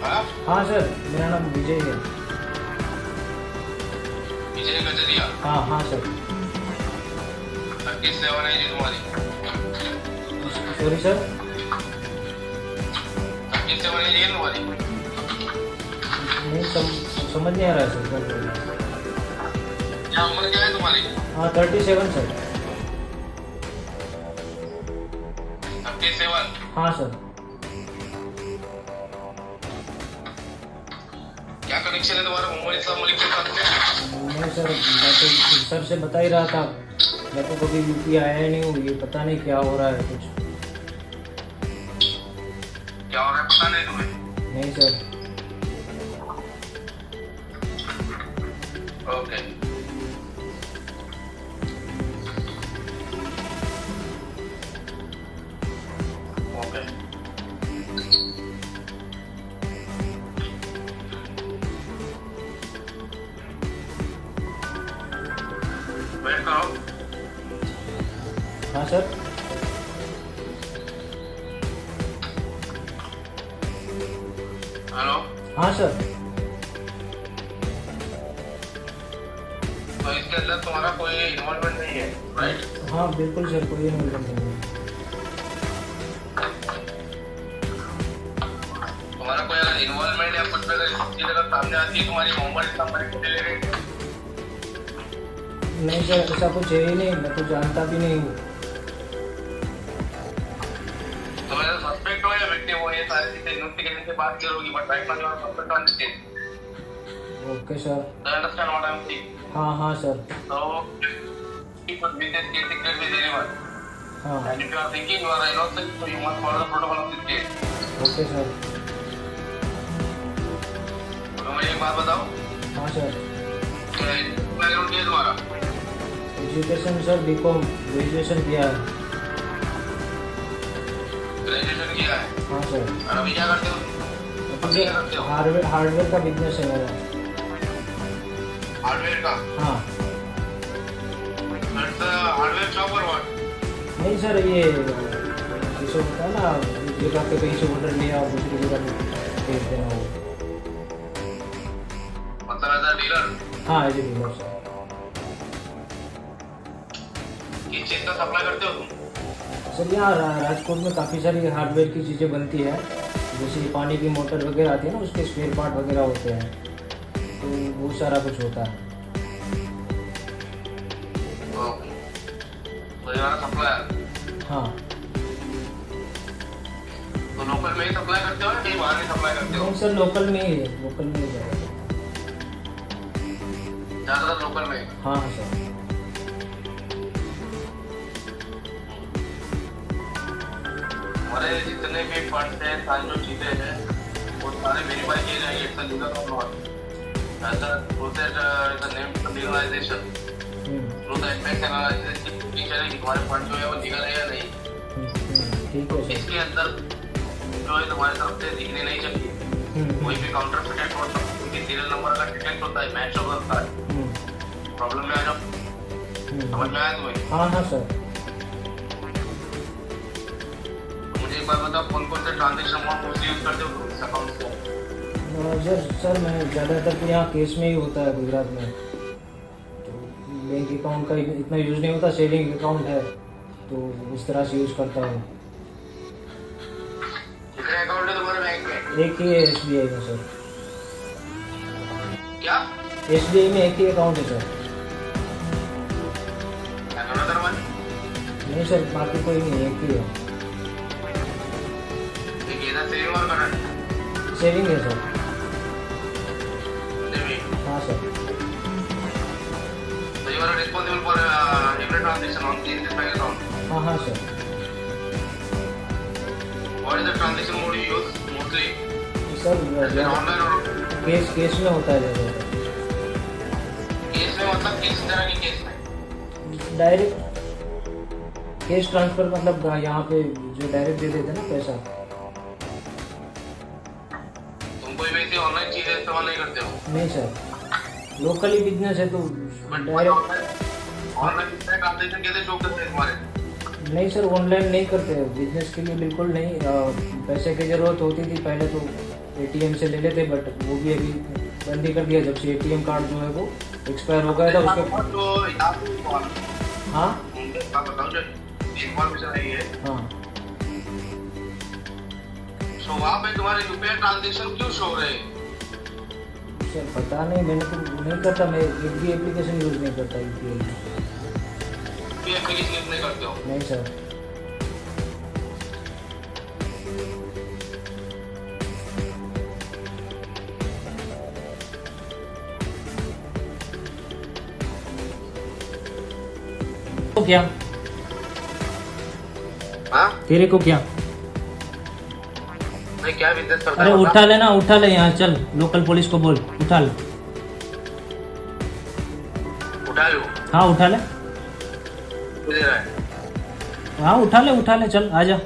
हाँ हाँ सर, मेरा नाम विजय है। विजय गजरिया। हाँ हाँ सर। 37 है जी तुम्हारी। Sorry sir. 37 है जी तुम्हारी। नहीं समझ नहीं आ रहा है सर, क्या बोल रहे हैं? क्या उम्र क्या है तुम्हारी? हाँ 37 सर। 37। हाँ सर। क्या कनेक्शन है तुम्हारा मोहम्मद इस्लाम मलिक के साथ में? नहीं सर, मैं तो सर से बता ही रहा था, मैं तो कभी यूपी आया नहीं हूँ, ये पता नहीं क्या हो रहा है कुछ। क्या हो रहा है पता नहीं तुम्हें? नहीं सर। ओके। ओके। वेट करो। हाँ सर। हेलो। हाँ सर। तो इसके अंदर तुम्हारा कोई इन्वॉल्वमेंट नहीं है, राइट? हाँ बिल्कुल सर, कोई इन्वॉल्वमेंट नहीं है। तुम्हारा कोई अगर इन्वॉल्वमेंट या कुछ भी अगर इस चीज अगर सामने आती है तुम्हारी मोहम्मद इस्लाम मलिक को ले गए। नहीं सर, ऐसा कुछ है ही नहीं, मैं तो जानता भी नहीं हूँ। तो मेरा सस्पेक्ट हो या विक्टिम हो, ये सारी चीजें इन्वेस्टिगेशन के बाद क्लियर होगी, but right now you are suspect on this case. Okay sir. Do you understand what I am saying? हाँ हाँ sir. So, keep with this case secret with anyone. हाँ And if you are thinking you are innocent, so you must follow the protocol of this case. Okay sir. तो मुझे एक बात बताओ, हाँ sir. Background क्या है तुम्हारा? एजुकेशन सर बीकॉम ग्रेजुएशन किया है। ग्रेजुएशन किया है। हाँ सर। और अभी क्या करते हो? अभी क्या करते हो? हार्डवेयर का बिजनेस है मेरा। हार्डवेयर का? हाँ। It's a hardware shop or what? नहीं सर, ये जैसे होता है ना, एक जगह पे कहीं से ऑर्डर लिया और दूसरी जगह पे भेज देना हो। मतलब एज अ डीलर? हाँ एज ए डीलर सर। किस चीज का सप्लाई करते हो तुम? सर यहाँ राजकोट में काफ़ी सारी हार्डवेयर की चीज़ें बनती है, जैसे पानी की मोटर वगैरह आती है ना, उसके स्पेयर पार्ट वगैरह होते हैं, तो वो सारा कुछ होता है। ओके। तो ये वाला सप्लायर? हाँ। तो लोकल में ही सप्लाई करते हो या कहीं बाहर भी सप्लाई करते हो? नहीं सर, लोकल में ही है, लोकल में ही ज़्यादा। ज़्यादातर लोकल में? हाँ हाँ सर। हमारे जितने भी फंड्स हैं, सारी जो चीज़ें हैं, वो सारे वेरीफाई किए जाएंगे। इट्स अ लीगल और नॉट ऐसा बोलते हैं, it's a name to legalisation through the impact analysis की फीचर है कि हमारे फंड जो है वो लीगल है या नहीं। ठीक है सर। इसके अंदर जो है तुम्हारी तरफ से दिखने नहीं चाहिए कोई भी काउंटर डिटेक्ट हो सकता है, क्योंकि सीरियल नंबर का डिटेक्ट होता है, मैच हो सकता है। प्रॉब्लम में आ जाओ। समझ में आया तुम्हें? हाँ हाँ सर। मुझे एक बात बताओ, कौन कौन से ट्रांजेक्शन अमाउंट मोस्टली यूज करते हो तुम इस अकाउंट से? सर मैं ज़्यादातर तो यहाँ केस में ही होता है गुजरात में, तो बैंक अकाउंट का इतना यूज़ नहीं होता, सेविंग अकाउंट है तो इस तरह से यूज़ करता हूँ। कितने अकाउंट है तुम्हारे बैंक में? एक ही है SBI में सर। क्या? SBI में एक ही अकाउंट है सर। Another one? नहीं सर, बाकी कोई नहीं, एक ही है। ठीक है, सेविंग और करंट? सेविंग है सर। सेविंग? हाँ sir. So you are responsible for every transaction on this bank account? हाँ हाँ sir. What is the transaction mode you use mostly? Sir Online or case में होता है ज़्यादातर। केस में? मतलब किस तरह के केस में? डायरेक्ट कैश ट्रांसफ़र, मतलब यहाँ पे जो डायरेक्ट दे देते हैं ना पैसा। तुम कोई वैसे ऑनलाइन चीजें इस्तेमाल नहीं करते हो? नहीं सर, लोकल ही बिजनेस है तो डायरेक्ट। ऑनलाइन ट्रांजेक्शन कैसे शो करते हैं तुम्हारे? नहीं सर, ऑनलाइन नहीं करते, बिजनेस के लिए बिल्कुल नहीं। पैसे की ज़रूरत होती थी पहले तो ATM से ले लेते, बट वो भी अभी बंद ही कर दिया जब से ATM कार्ड जो है वो एक्सपायर हो गया था उसका। तो यहाँ पे हाँ आप बताओ जो इन्फॉर्मेशन आई है, हाँ तो वहाँ पे तुम्हारे रुपया ट्रांजेक्शन क्यों शो रहे हैं? सर पता नहीं, मैंने तो नहीं करता, मैं एक भी एप्लीकेशन यूज़ नहीं करता यूपीआई। ये एप्लीकेशन यूज नहीं करते हो? नहीं सर। तो क्या हाँ, तेरे को क्या? मैं क्या बिजनेस करता अरे हूँ? उठा ले ना, उठा ले, यहाँ चल, लोकल पुलिस को बोल, उठा ले। उठा लो, हाँ उठा ले, क्यों दे रहा है? हाँ उठा ले, चल आजा। तो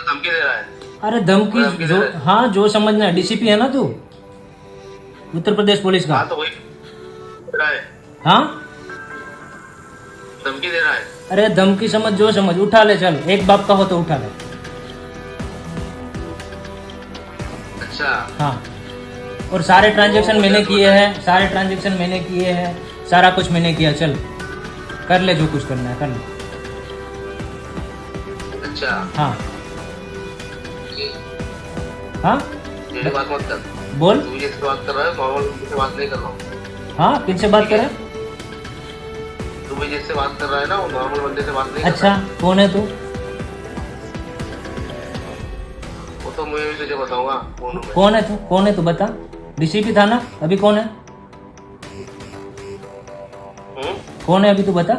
धमकी दे रहा है? अरे धमकी जो, हाँ जो समझना है, डीसीपी है ना तू, उत्तर प्रदेश पुलिस का। हाँ तो वही दे रहा है, हाँ धमकी दे रहा है। अरे धमकी समझ, जो समझ, उठा ले चल, एक बाप का हो तो उठा ले। अच्छा, हाँ और सारे ट्रांजैक्शन मैंने किए हैं, सारा कुछ मैंने किया, चल कर ले जो कुछ करना है कर ले। अच्छा, हाँ हाँ मेरी बात मत कर। बोल। तू जिससे बात कर रहा है नॉर्मल से बात नहीं कर रहा हूँ। हाँ किनसे बात करे? तू भी जिससे बात कर रहा है ना वो नॉर्मल बंदे से बात नहीं कर अच्छा रहा है। कौन है तू? वो तो मैं भी तुझे बताऊंगा कौन हूँ मैं। कौन है तू बता। डीसीपी था ना, अभी कौन है? कौन है अभी तू बता।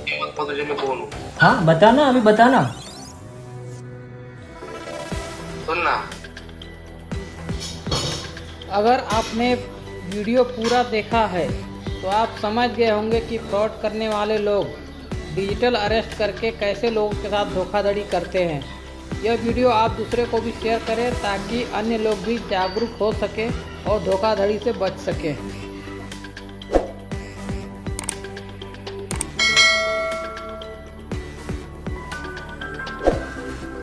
ये मत पता तुझे मैं कौन हूँ। हाँ बता ना, अभी बता ना। सुन ना, अगर आपने वीडियो पूरा देखा है तो आप समझ गए होंगे कि फ्रॉड करने वाले लोग डिजिटल अरेस्ट करके कैसे लोगों के साथ धोखाधड़ी करते हैं। यह वीडियो आप दूसरे को भी शेयर करें ताकि अन्य लोग भी जागरूक हो सके और धोखाधड़ी से बच सकें।